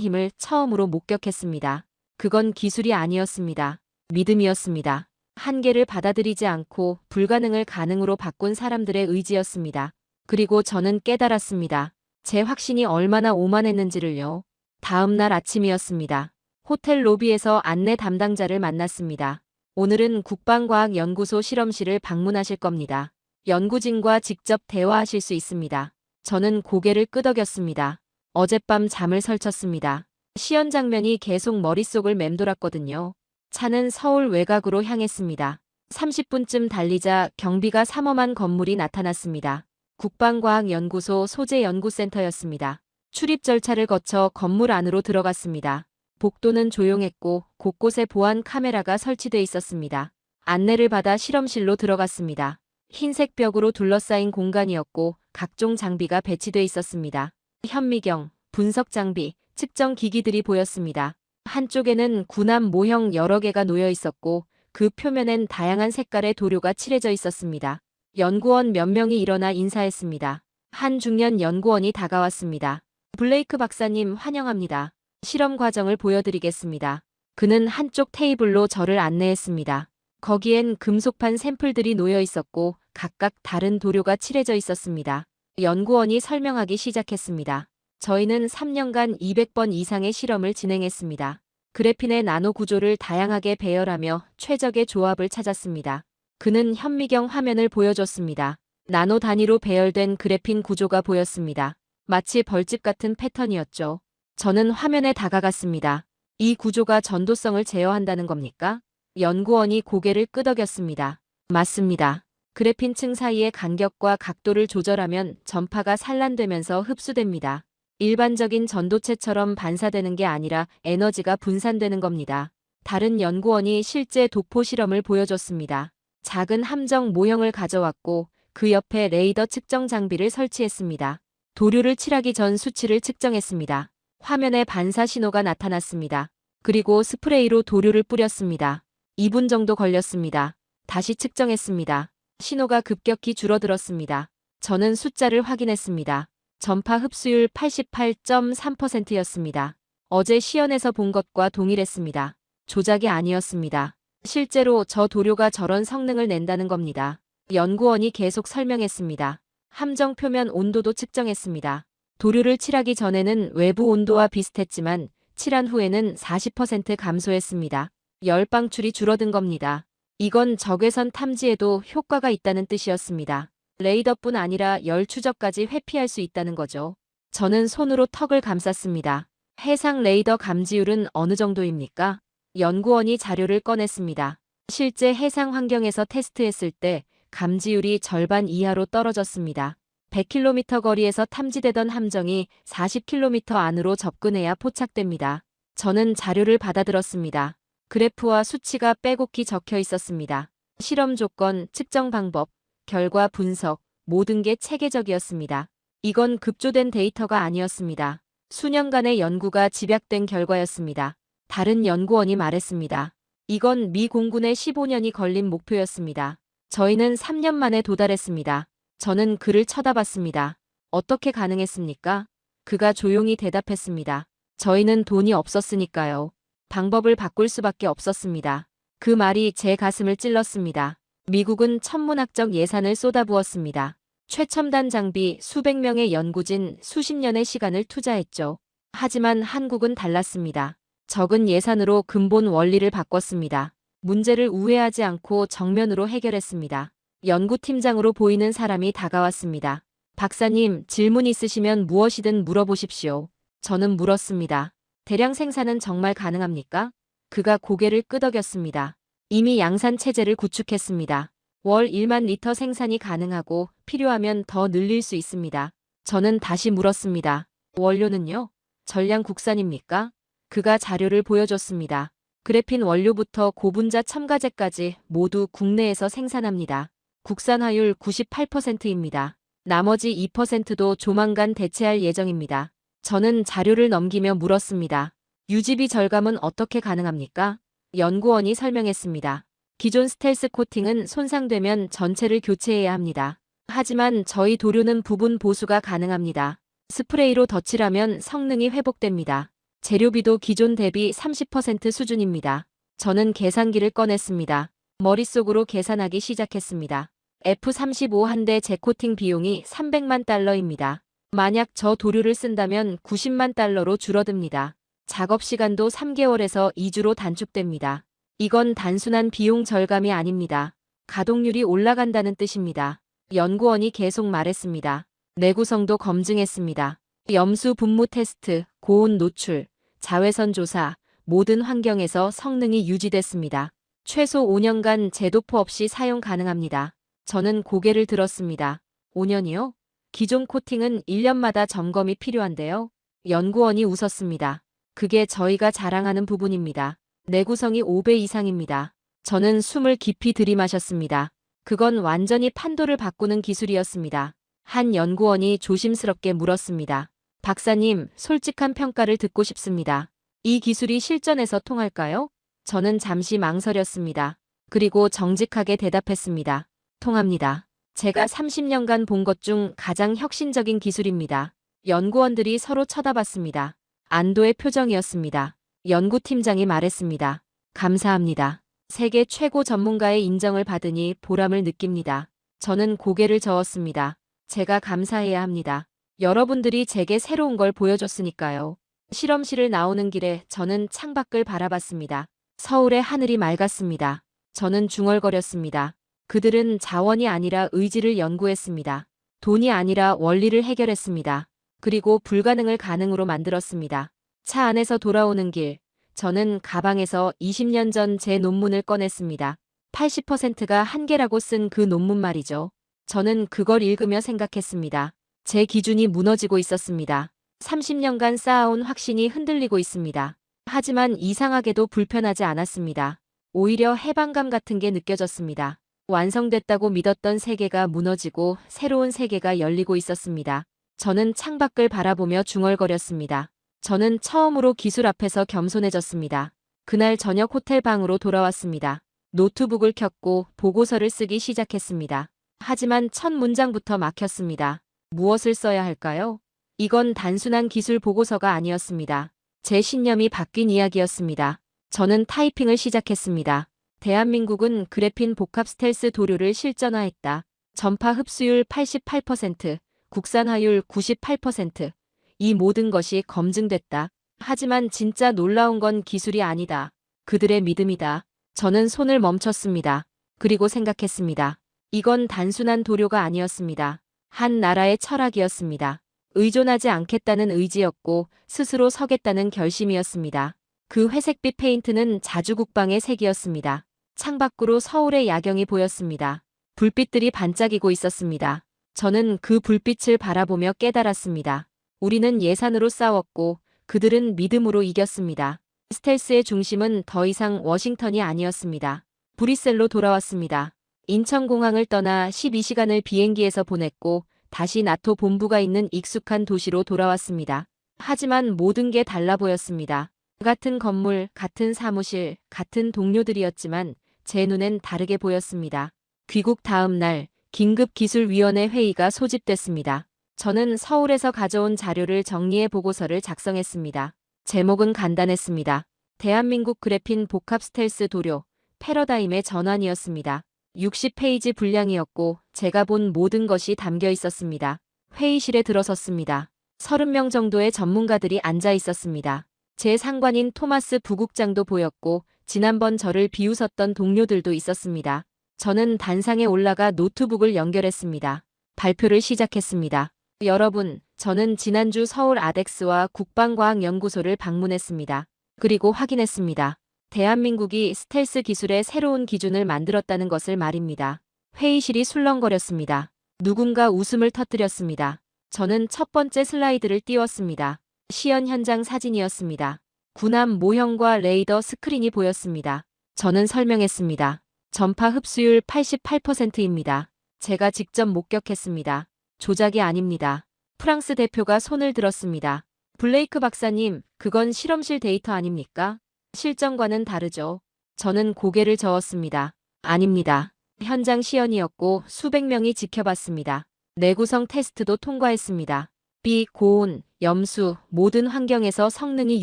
힘을 처음으로 목격했습니다. 그건 기술이 아니었습니다. 믿음이었습니다. 한계를 받아들이지 않고 불가능을 가능으로 바꾼 사람들의 의지였습니다. 그리고 저는 깨달았습니다. 제 확신이 얼마나 오만했는지를요. 다음 날 아침이었습니다. 호텔 로비에서 안내 담당자를 만났습니다. 오늘은 국방과학연구소 실험실을 방문하실 겁니다. 연구진과 직접 대화하실 수 있습니다. 저는 고개를 끄덕였습니다. 어젯밤 잠을 설쳤습니다. 시연 장면이 계속 머릿속을 맴돌았거든요. 차는 서울 외곽으로 향했습니다. 30분쯤 달리자 경비가 삼엄한 건물이 나타났습니다. 국방과학연구소 소재연구센터였습니다. 출입 절차를 거쳐 건물 안으로 들어갔습니다. 복도는 조용했고 곳곳에 보안 카메라가 설치돼 있었습니다. 안내를 받아 실험실로 들어갔습니다. 흰색 벽으로 둘러싸인 공간이었고 각종 장비가 배치돼 있었습니다. 현미경, 분석 장비, 측정 기기들이 보였습니다. 한쪽에는 군함 모형 여러 개가 놓여 있었고 그 표면엔 다양한 색깔의 도료가 칠해져 있었습니다. 연구원 몇 명이 일어나 인사했습니다. 한 중년 연구원이 다가왔습니다. 블레이크 박사님 환영합니다. 실험 과정을 보여드리겠습니다. 그는 한쪽 테이블로 저를 안내했습니다. 거기엔 금속판 샘플들이 놓여 있었고 각각 다른 도료가 칠해져 있었습니다. 연구원이 설명하기 시작했습니다. 저희는 3년간 200번 이상의 실험을 진행했습니다. 그래핀의 나노 구조를 다양하게 배열하며 최적의 조합을 찾았습니다. 그는 현미경 화면을 보여줬습니다. 나노 단위로 배열된 그래핀 구조가 보였습니다. 마치 벌집 같은 패턴이었죠. 저는 화면에 다가갔습니다. 이 구조가 전도성을 제어한다는 겁니까? 연구원이 고개를 끄덕였습니다. 맞습니다. 그래핀 층 사이의 간격과 각도를 조절하면 전파가 산란되면서 흡수됩니다. 일반적인 전도체처럼 반사되는 게 아니라 에너지가 분산되는 겁니다. 다른 연구원이 실제 도포 실험을 보여줬습니다. 작은 함정 모형을 가져왔고 그 옆에 레이더 측정 장비를 설치했습니다. 도료를 칠하기 전 수치를 측정했습니다. 화면에 반사 신호가 나타났습니다. 그리고 스프레이로 도료를 뿌렸습니다. 2분 정도 걸렸습니다. 다시 측정했습니다. 신호가 급격히 줄어들었습니다. 저는 숫자를 확인했습니다. 전파 흡수율 88.3%였습니다. 어제 시연에서 본 것과 동일했습니다. 조작이 아니었습니다. 실제로 저 도료가 저런 성능을 낸다는 겁니다. 연구원이 계속 설명했습니다. 함정 표면 온도도 측정했습니다. 도료를 칠하기 전에는 외부 온도와 비슷했지만 칠한 후에는 40% 감소했습니다. 열 방출이 줄어든 겁니다. 이건 적외선 탐지에도 효과가 있다는 뜻이었습니다. 레이더뿐 아니라 열 추적까지 회피할 수 있다는 거죠. 저는 손으로 턱을 감쌌습니다. 해상 레이더 감지율은 어느 정도입니까? 연구원이 자료를 꺼냈습니다. 실제 해상 환경에서 테스트했을 때 감지율이 절반 이하로 떨어졌습니다. 100km 거리에서 탐지되던 함정이 40km 안으로 접근해야 포착됩니다. 저는 자료를 받아들었습니다. 그래프와 수치가 빼곡히 적혀 있었습니다. 실험 조건, 측정 방법, 결과 분석, 모든 게 체계적이었습니다. 이건 급조된 데이터가 아니었습니다. 수년간의 연구가 집약된 결과였습니다. 다른 연구원이 말했습니다. 이건 미 공군의 15년이 걸린 목표였습니다. 저희는 3년 만에 도달했습니다. 저는 그를 쳐다봤습니다. 어떻게 가능했습니까? 그가 조용히 대답했습니다. 저희는 돈이 없었으니까요. 방법을 바꿀 수밖에 없었습니다. 그 말이 제 가슴을 찔렀습니다. 미국은 천문학적 예산을 쏟아부었습니다. 최첨단 장비, 수백 명의 연구진, 수십 년의 시간을 투자했죠. 하지만 한국은 달랐습니다. 적은 예산으로 근본 원리를 바꿨습니다. 문제를 우회하지 않고 정면으로 해결했습니다. 연구팀장으로 보이는 사람이 다가왔습니다. 박사님, 질문 있으시면 무엇이든 물어보십시오. 저는 물었습니다. 대량 생산은 정말 가능합니까? 그가 고개를 끄덕였습니다. 이미 양산 체제를 구축했습니다. 월 1만 리터 생산이 가능하고 필요하면 더 늘릴 수 있습니다. 저는 다시 물었습니다. 원료는요? 전량 국산입니까? 그가 자료를 보여줬습니다. 그래핀 원료부터 고분자 첨가제까지 모두 국내에서 생산합니다. 국산화율 98%입니다. 나머지 2%도 조만간 대체할 예정입니다. 저는 자료를 넘기며 물었습니다. 유지비 절감은 어떻게 가능합니까? 연구원이 설명했습니다. 기존 스텔스 코팅은 손상되면 전체를 교체해야 합니다. 하지만 저희 도료는 부분 보수가 가능합니다. 스프레이로 덧칠하면 성능이 회복됩니다. 재료비도 기존 대비 30% 수준입니다. 저는 계산기를 꺼냈습니다. 머릿속으로 계산하기 시작했습니다. F-35 한 대 재코팅 비용이 300만 달러입니다. 만약 저 도료를 쓴다면 90만 달러로 줄어듭니다. 작업 시간도 3개월에서 2주로 단축됩니다. 이건 단순한 비용 절감이 아닙니다. 가동률이 올라간다는 뜻입니다. 연구원이 계속 말했습니다. 내구성도 검증했습니다. 염수 분무 테스트, 고온 노출, 자외선 조사, 모든 환경에서 성능이 유지됐습니다. 최소 5년간 재도포 없이 사용 가능합니다. 저는 고개를 들었습니다. 5년이요? 기존 코팅은 1년마다 점검이 필요한데요. 연구원이 웃었습니다. 그게 저희가 자랑하는 부분입니다. 내구성이 5배 이상입니다. 저는 숨을 깊이 들이마셨습니다. 그건 완전히 판도를 바꾸는 기술이었습니다. 한 연구원이 조심스럽게 물었습니다. 박사님, 솔직한 평가를 듣고 싶습니다. 이 기술이 실전에서 통할까요? 저는 잠시 망설였습니다. 그리고 정직하게 대답했습니다. 통합니다. 제가 30년간 본 것 중 가장 혁신적인 기술입니다. 연구원들이 서로 쳐다봤습니다. 안도의 표정이었습니다. 연구팀장이 말했습니다. 감사합니다. 세계 최고 전문가의 인정을 받으니 보람을 느낍니다. 저는 고개를 저었습니다. 제가 감사해야 합니다. 여러분들이 제게 새로운 걸 보여줬으니까요. 실험실을 나오는 길에 저는 창밖을 바라봤습니다. 서울의 하늘이 맑았습니다. 저는 중얼거렸습니다. 그들은 자원이 아니라 의지를 연구했습니다. 돈이 아니라 원리를 해결했습니다. 그리고 불가능을 가능으로 만들었습니다. 차 안에서 돌아오는 길, 저는 가방에서 20년 전 제 논문을 꺼냈습니다. 80%가 한계라고 쓴 그 논문 말이죠. 저는 그걸 읽으며 생각했습니다. 제 기준이 무너지고 있었습니다. 30년간 쌓아온 확신이 흔들리고 있습니다. 하지만 이상하게도 불편하지 않았습니다. 오히려 해방감 같은 게 느껴졌습니다. 완성됐다고 믿었던 세계가 무너지고 새로운 세계가 열리고 있었습니다. 저는 창밖을 바라보며 중얼거렸습니다. 저는 처음으로 기술 앞에서 겸손해졌습니다. 그날 저녁 호텔 방으로 돌아왔습니다. 노트북을 켰고 보고서를 쓰기 시작했습니다. 하지만 첫 문장부터 막혔습니다. 무엇을 써야 할까요? 이건 단순한 기술 보고서가 아니었습니다. 제 신념이 바뀐 이야기였습니다. 저는 타이핑을 시작했습니다. 대한민국은 그래핀 복합 스텔스 도료를 실전화했다. 전파 흡수율 88%, 국산화율 98%. 이 모든 것이 검증됐다. 하지만 진짜 놀라운 건 기술이 아니다. 그들의 믿음이다. 저는 손을 멈췄습니다. 그리고 생각했습니다. 이건 단순한 도료가 아니었습니다. 한 나라의 철학이었습니다. 의존하지 않겠다는 의지였고 스스로 서겠다는 결심이었습니다. 그 회색빛 페인트는 자주국방의 색이었습니다. 창밖으로 서울의 야경이 보였습니다. 불빛들이 반짝이고 있었습니다. 저는 그 불빛을 바라보며 깨달았습니다. 우리는 예산으로 싸웠고 그들은 믿음으로 이겼습니다. 스텔스의 중심은 더 이상 워싱턴이 아니었습니다. 브뤼셀로 돌아왔습니다. 인천공항을 떠나 12시간을 비행기에서 보냈고 다시 나토 본부가 있는 익숙한 도시로 돌아왔습니다. 하지만 모든 게 달라 보였습니다. 같은 건물, 같은 사무실, 같은 동료들이었지만 제 눈엔 다르게 보였습니다. 귀국 다음 날 긴급기술위원회 회의가 소집됐습니다. 저는 서울에서 가져온 자료를 정리해 보고서를 작성했습니다. 제목은 간단했습니다. 대한민국 그래핀 복합 스텔스 도료, 패러다임의 전환이었습니다. 60페이지 분량이었고 제가 본 모든 것이 담겨 있었습니다. 회의실에 들어섰습니다. 30명 정도의 전문가들이 앉아 있었습니다. 제 상관인 토마스 부국장도 보였고 지난번 저를 비웃었던 동료들도 있었습니다. 저는 단상에 올라가 노트북을 연결했습니다. 발표를 시작했습니다. 여러분, 저는 지난주 서울 아덱스와 국방과학연구소를 방문했습니다. 그리고 확인했습니다. 대한민국이 스텔스 기술의 새로운 기준을 만들었다는 것을 말입니다. 회의실이 술렁거렸습니다. 누군가 웃음을 터뜨렸습니다. 저는 첫 번째 슬라이드를 띄웠습니다. 시연 현장 사진이었습니다. 군함 모형과 레이더 스크린이 보였습니다. 저는 설명했습니다. 전파 흡수율 88%입니다. 제가 직접 목격했습니다. 조작이 아닙니다. 프랑스 대표가 손을 들었습니다. 블레이크 박사님, 그건 실험실 데이터 아닙니까? 실전과는 다르죠. 저는 고개를 저었습니다. 아닙니다. 현장 시연이었고 수백 명이 지켜봤습니다. 내구성 테스트도 통과했습니다. 비, 고온, 염수, 모든 환경에서 성능이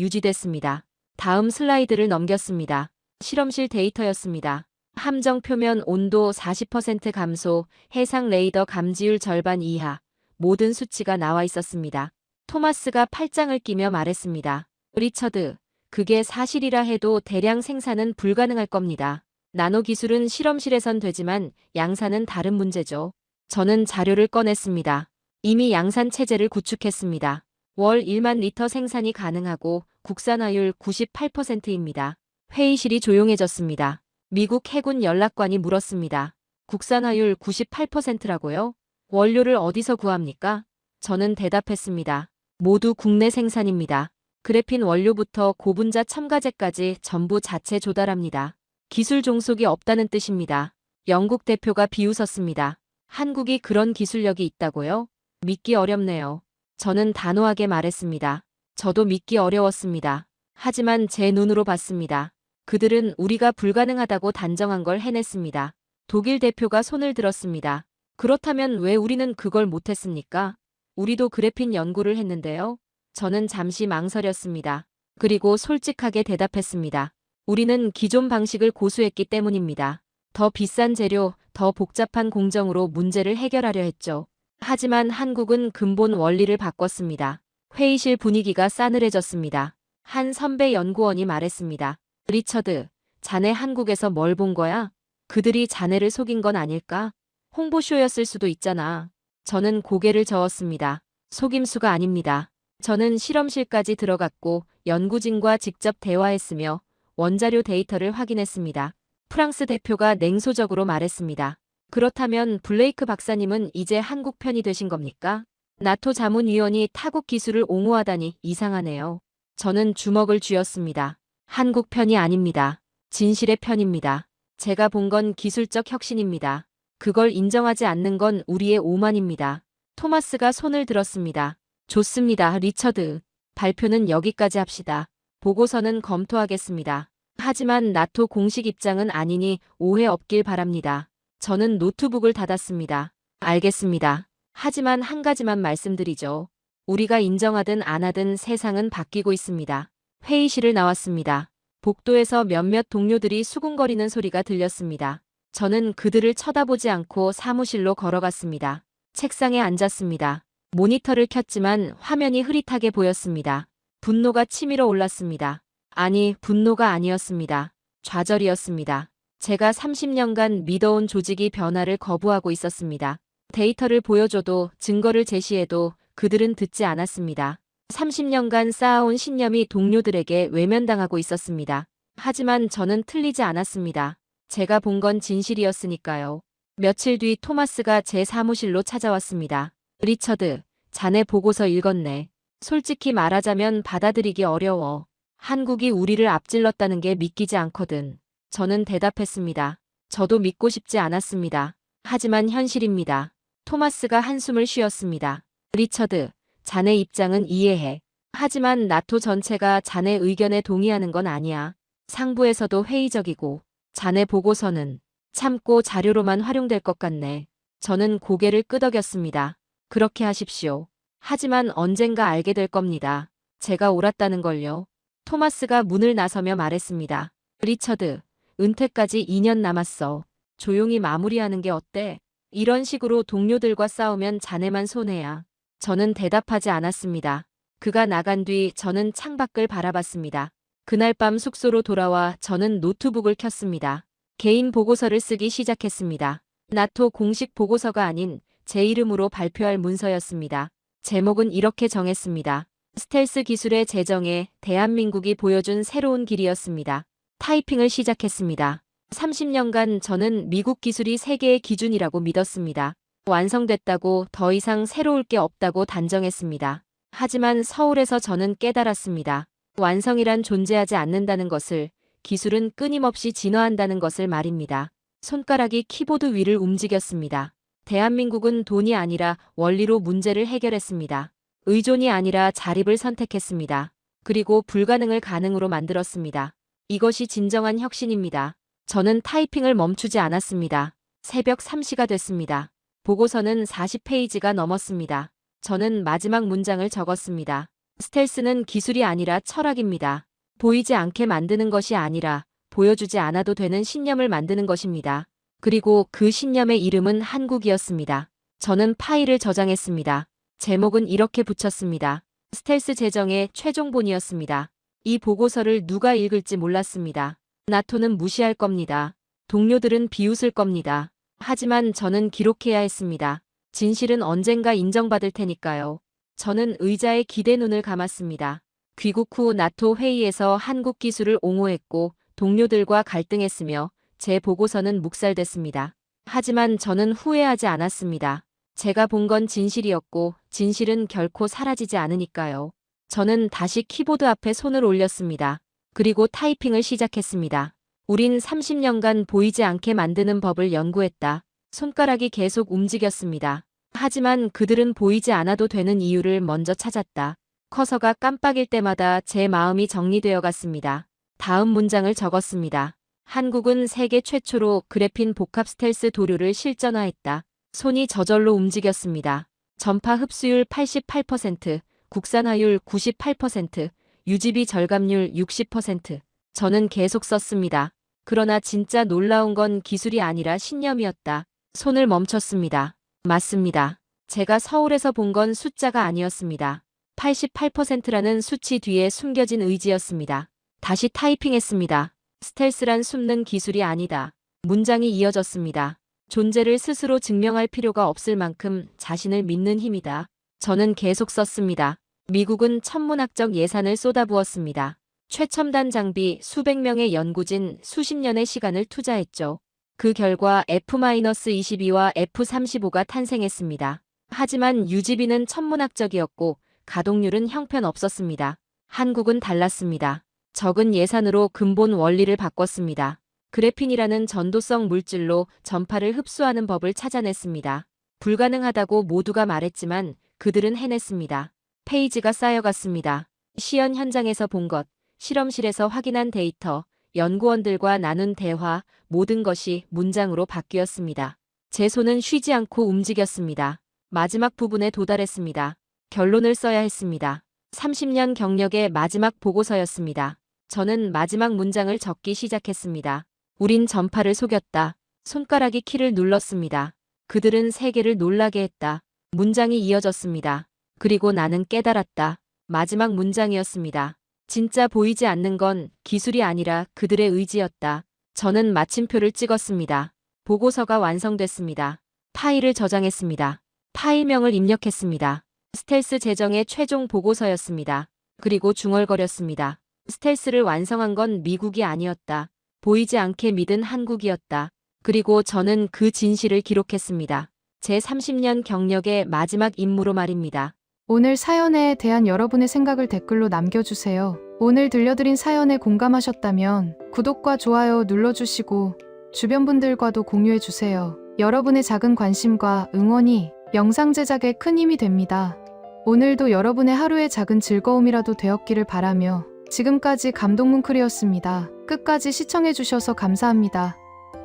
유지됐습니다. 다음 슬라이드를 넘겼습니다. 실험실 데이터였습니다. 함정 표면 온도 40% 감소, 해상 레이더 감지율 절반 이하, 모든 수치가 나와 있었습니다. 토마스가 팔짱을 끼며 말했습니다. 리처드, 그게 사실이라 해도 대량 생산은 불가능할 겁니다. 나노 기술은 실험실에선 되지만 양산은 다른 문제죠. 저는 자료를 꺼냈습니다. 이미 양산 체제를 구축했습니다. 월 1만 리터 생산이 가능하고 국산화율 98%입니다. 회의실이 조용해졌습니다. 미국 해군 연락관이 물었습니다. 국산화율 98%라고요? 원료를 어디서 구합니까? 저는 대답했습니다. 모두 국내 생산입니다. 그래핀 원료부터 고분자 첨가제까지 전부 자체 조달합니다. 기술 종속이 없다는 뜻입니다. 영국 대표가 비웃었습니다. 한국이 그런 기술력이 있다고요? 믿기 어렵네요. 저는 단호하게 말했습니다. 저도 믿기 어려웠습니다. 하지만 제 눈으로 봤습니다. 그들은 우리가 불가능하다고 단정한 걸 해냈습니다. 독일 대표가 손을 들었습니다. 그렇다면 왜 우리는 그걸 못했습니까? 우리도 그래핀 연구를 했는데요. 저는 잠시 망설였습니다. 그리고 솔직하게 대답했습니다. 우리는 기존 방식을 고수했기 때문입니다. 더 비싼 재료, 더 복잡한 공정으로 문제를 해결하려 했죠. 하지만 한국은 근본 원리를 바꿨습니다. 회의실 분위기가 싸늘해졌습니다. 한 선배 연구원이 말했습니다. 리처드, 자네 한국에서 뭘 본 거야? 그들이 자네를 속인 건 아닐까? 홍보쇼였을 수도 있잖아. 저는 고개를 저었습니다. 속임수가 아닙니다. 저는 실험실까지 들어갔고 연구진과 직접 대화했으며 원자료 데이터를 확인했습니다. 프랑스 대표가 냉소적으로 말했습니다. 그렇다면 블레이크 박사님은 이제 한국 편이 되신 겁니까? 나토 자문위원이 타국 기술을 옹호하다니 이상하네요. 저는 주먹을 쥐었습니다. 한국 편이 아닙니다. 진실의 편입니다. 제가 본 건 기술적 혁신입니다. 그걸 인정하지 않는 건 우리의 오만입니다. 토마스가 손을 들었습니다. 좋습니다, 리처드. 발표는 여기까지 합시다. 보고서는 검토하겠습니다. 하지만 나토 공식 입장은 아니니 오해 없길 바랍니다. 저는 노트북을 닫았습니다. 알겠습니다. 하지만 한 가지만 말씀드리죠. 우리가 인정하든 안 하든 세상은 바뀌고 있습니다. 회의실을 나왔습니다. 복도에서 몇몇 동료들이 수군거리는 소리가 들렸습니다. 저는 그들을 쳐다보지 않고 사무실로 걸어갔습니다. 책상에 앉았습니다. 모니터를 켰지만 화면이 흐릿하게 보였습니다. 분노가 치밀어 올랐습니다. 아니, 분노가 아니었습니다. 좌절이었습니다. 제가 30년간 믿어온 조직이 변화를 거부하고 있었습니다. 데이터를 보여줘도 증거를 제시해도 그들은 듣지 않았습니다. 30년간 쌓아온 신념이 동료들에게 외면당하고 있었습니다. 하지만 저는 틀리지 않았습니다. 제가 본 건 진실이었으니까요. 며칠 뒤 토마스가 제 사무실로 찾아왔습니다. 리처드, 자네 보고서 읽었네. 솔직히 말하자면 받아들이기 어려워. 한국이 우리를 앞질렀다는 게 믿기지 않거든. 저는 대답했습니다. 저도 믿고 싶지 않았습니다. 하지만 현실입니다. 토마스가 한숨을 쉬었습니다. 리처드, 자네 입장은 이해해. 하지만 나토 전체가 자네 의견에 동의하는 건 아니야. 상부에서도 회의적이고 자네 보고서는 참고 자료로만 활용될 것 같네. 저는 고개를 끄덕였습니다. 그렇게 하십시오. 하지만 언젠가 알게 될 겁니다. 제가 옳았다는 걸요. 토마스가 문을 나서며 말했습니다. 리처드, 은퇴까지 2년 남았어. 조용히 마무리하는 게 어때? 이런 식으로 동료들과 싸우면 자네만 손해야. 저는 대답하지 않았습니다. 그가 나간 뒤 저는 창밖을 바라봤습니다. 그날 밤 숙소로 돌아와 저는 노트북을 켰습니다. 개인 보고서를 쓰기 시작했습니다. 나토 공식 보고서가 아닌 제 이름으로 발표할 문서였습니다. 제목은 이렇게 정했습니다. 스텔스 기술의 재정에 대한민국이 보여준 새로운 길이었습니다. 타이핑을 시작했습니다. 30년간 저는 미국 기술이 세계의 기준이라고 믿었습니다. 완성됐다고 더 이상 새로울 게 없다고 단정했습니다. 하지만 서울에서 저는 깨달았습니다. 완성이란 존재하지 않는다는 것을, 기술은 끊임없이 진화한다는 것을 말입니다. 손가락이 키보드 위를 움직였습니다. 대한민국은 돈이 아니라 원리로 문제를 해결했습니다. 의존이 아니라 자립을 선택했습니다. 그리고 불가능을 가능으로 만들었습니다. 이것이 진정한 혁신입니다. 저는 타이핑을 멈추지 않았습니다. 새벽 3시가 됐습니다. 보고서는 40페이지가 넘었습니다. 저는 마지막 문장을 적었습니다. 스텔스는 기술이 아니라 철학입니다. 보이지 않게 만드는 것이 아니라 보여주지 않아도 되는 신념을 만드는 것입니다. 그리고 그 신념의 이름은 한국이었습니다. 저는 파일을 저장했습니다. 제목은 이렇게 붙였습니다. 스텔스 재정의 최종본이었습니다. 이 보고서를 누가 읽을지 몰랐습니다. 나토는 무시할 겁니다. 동료들은 비웃을 겁니다. 하지만 저는 기록해야 했습니다. 진실은 언젠가 인정받을 테니까요. 저는 의자에 기대 눈을 감았습니다. 귀국 후 나토 회의에서 한국 기술을 옹호했고 동료들과 갈등했으며 제 보고서는 묵살됐습니다. 하지만 저는 후회하지 않았습니다. 제가 본 건 진실이었고 진실은 결코 사라지지 않으니까요. 저는 다시 키보드 앞에 손을 올렸습니다. 그리고 타이핑을 시작했습니다. 우린 30년간 보이지 않게 만드는 법을 연구했다. 손가락이 계속 움직였습니다. 하지만 그들은 보이지 않아도 되는 이유를 먼저 찾았다. 커서가 깜빡일 때마다 제 마음이 정리되어 갔습니다. 다음 문장을 적었습니다. 한국은 세계 최초로 그래핀 복합 스텔스 도료를 실전화했다. 손이 저절로 움직였습니다. 전파 흡수율 88%, 국산화율 98%, 유지비 절감률 60%. 저는 계속 썼습니다. 그러나 진짜 놀라운 건 기술이 아니라 신념이었다. 손을 멈췄습니다. 맞습니다. 제가 서울에서 본 건 숫자가 아니었습니다. 88%라는 수치 뒤에 숨겨진 의지였습니다. 다시 타이핑했습니다. 스텔스란 숨는 기술이 아니다. 문장이 이어졌습니다. 존재를 스스로 증명할 필요가 없을 만큼 자신을 믿는 힘이다. 저는 계속 썼습니다. 미국은 천문학적 예산을 쏟아부었습니다. 최첨단 장비, 수백 명의 연구진, 수십 년의 시간을 투자했죠. 그 결과 F-22와 F-35가 탄생했습니다. 하지만 유지비는 천문학적이었고 가동률은 형편없었습니다. 한국은 달랐습니다. 적은 예산으로 근본 원리를 바꿨습니다. 그래핀이라는 전도성 물질로 전파를 흡수하는 법을 찾아냈습니다. 불가능하다고 모두가 말했지만 그들은 해냈습니다. 페이지가 쌓여갔습니다. 시연 현장에서 본 것, 실험실에서 확인한 데이터, 연구원들과 나눈 대화, 모든 것이 문장으로 바뀌었습니다. 제 손은 쉬지 않고 움직였습니다. 마지막 부분에 도달했습니다. 결론을 써야 했습니다. 30년 경력의 마지막 보고서였습니다. 저는 마지막 문장을 적기 시작했습니다. 우린 전파를 속였다. 손가락이 키를 눌렀습니다. 그들은 세계를 놀라게 했다. 문장이 이어졌습니다. 그리고 나는 깨달았다. 마지막 문장이었습니다. 진짜 보이지 않는 건 기술이 아니라 그들의 의지였다. 저는 마침표를 찍었습니다. 보고서가 완성됐습니다. 파일을 저장했습니다. 파일명을 입력했습니다. 스텔스 재정의 최종 보고서였습니다. 그리고 중얼거렸습니다. 스텔스를 완성한 건 미국이 아니었다. 보이지 않게 믿은 한국이었다. 그리고 저는 그 진실을 기록했습니다. 제 30년 경력의 마지막 임무로 말입니다. 오늘 사연에 대한 여러분의 생각을 댓글로 남겨주세요. 오늘 들려드린 사연에 공감하셨다면 구독과 좋아요 눌러주시고 주변 분들과도 공유해주세요. 여러분의 작은 관심과 응원이 영상 제작에 큰 힘이 됩니다. 오늘도 여러분의 하루의 작은 즐거움이라도 되었기를 바라며 지금까지 감동뭉클이었습니다. 끝까지 시청해주셔서 감사합니다.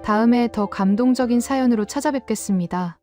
다음에 더 감동적인 사연으로 찾아뵙겠습니다.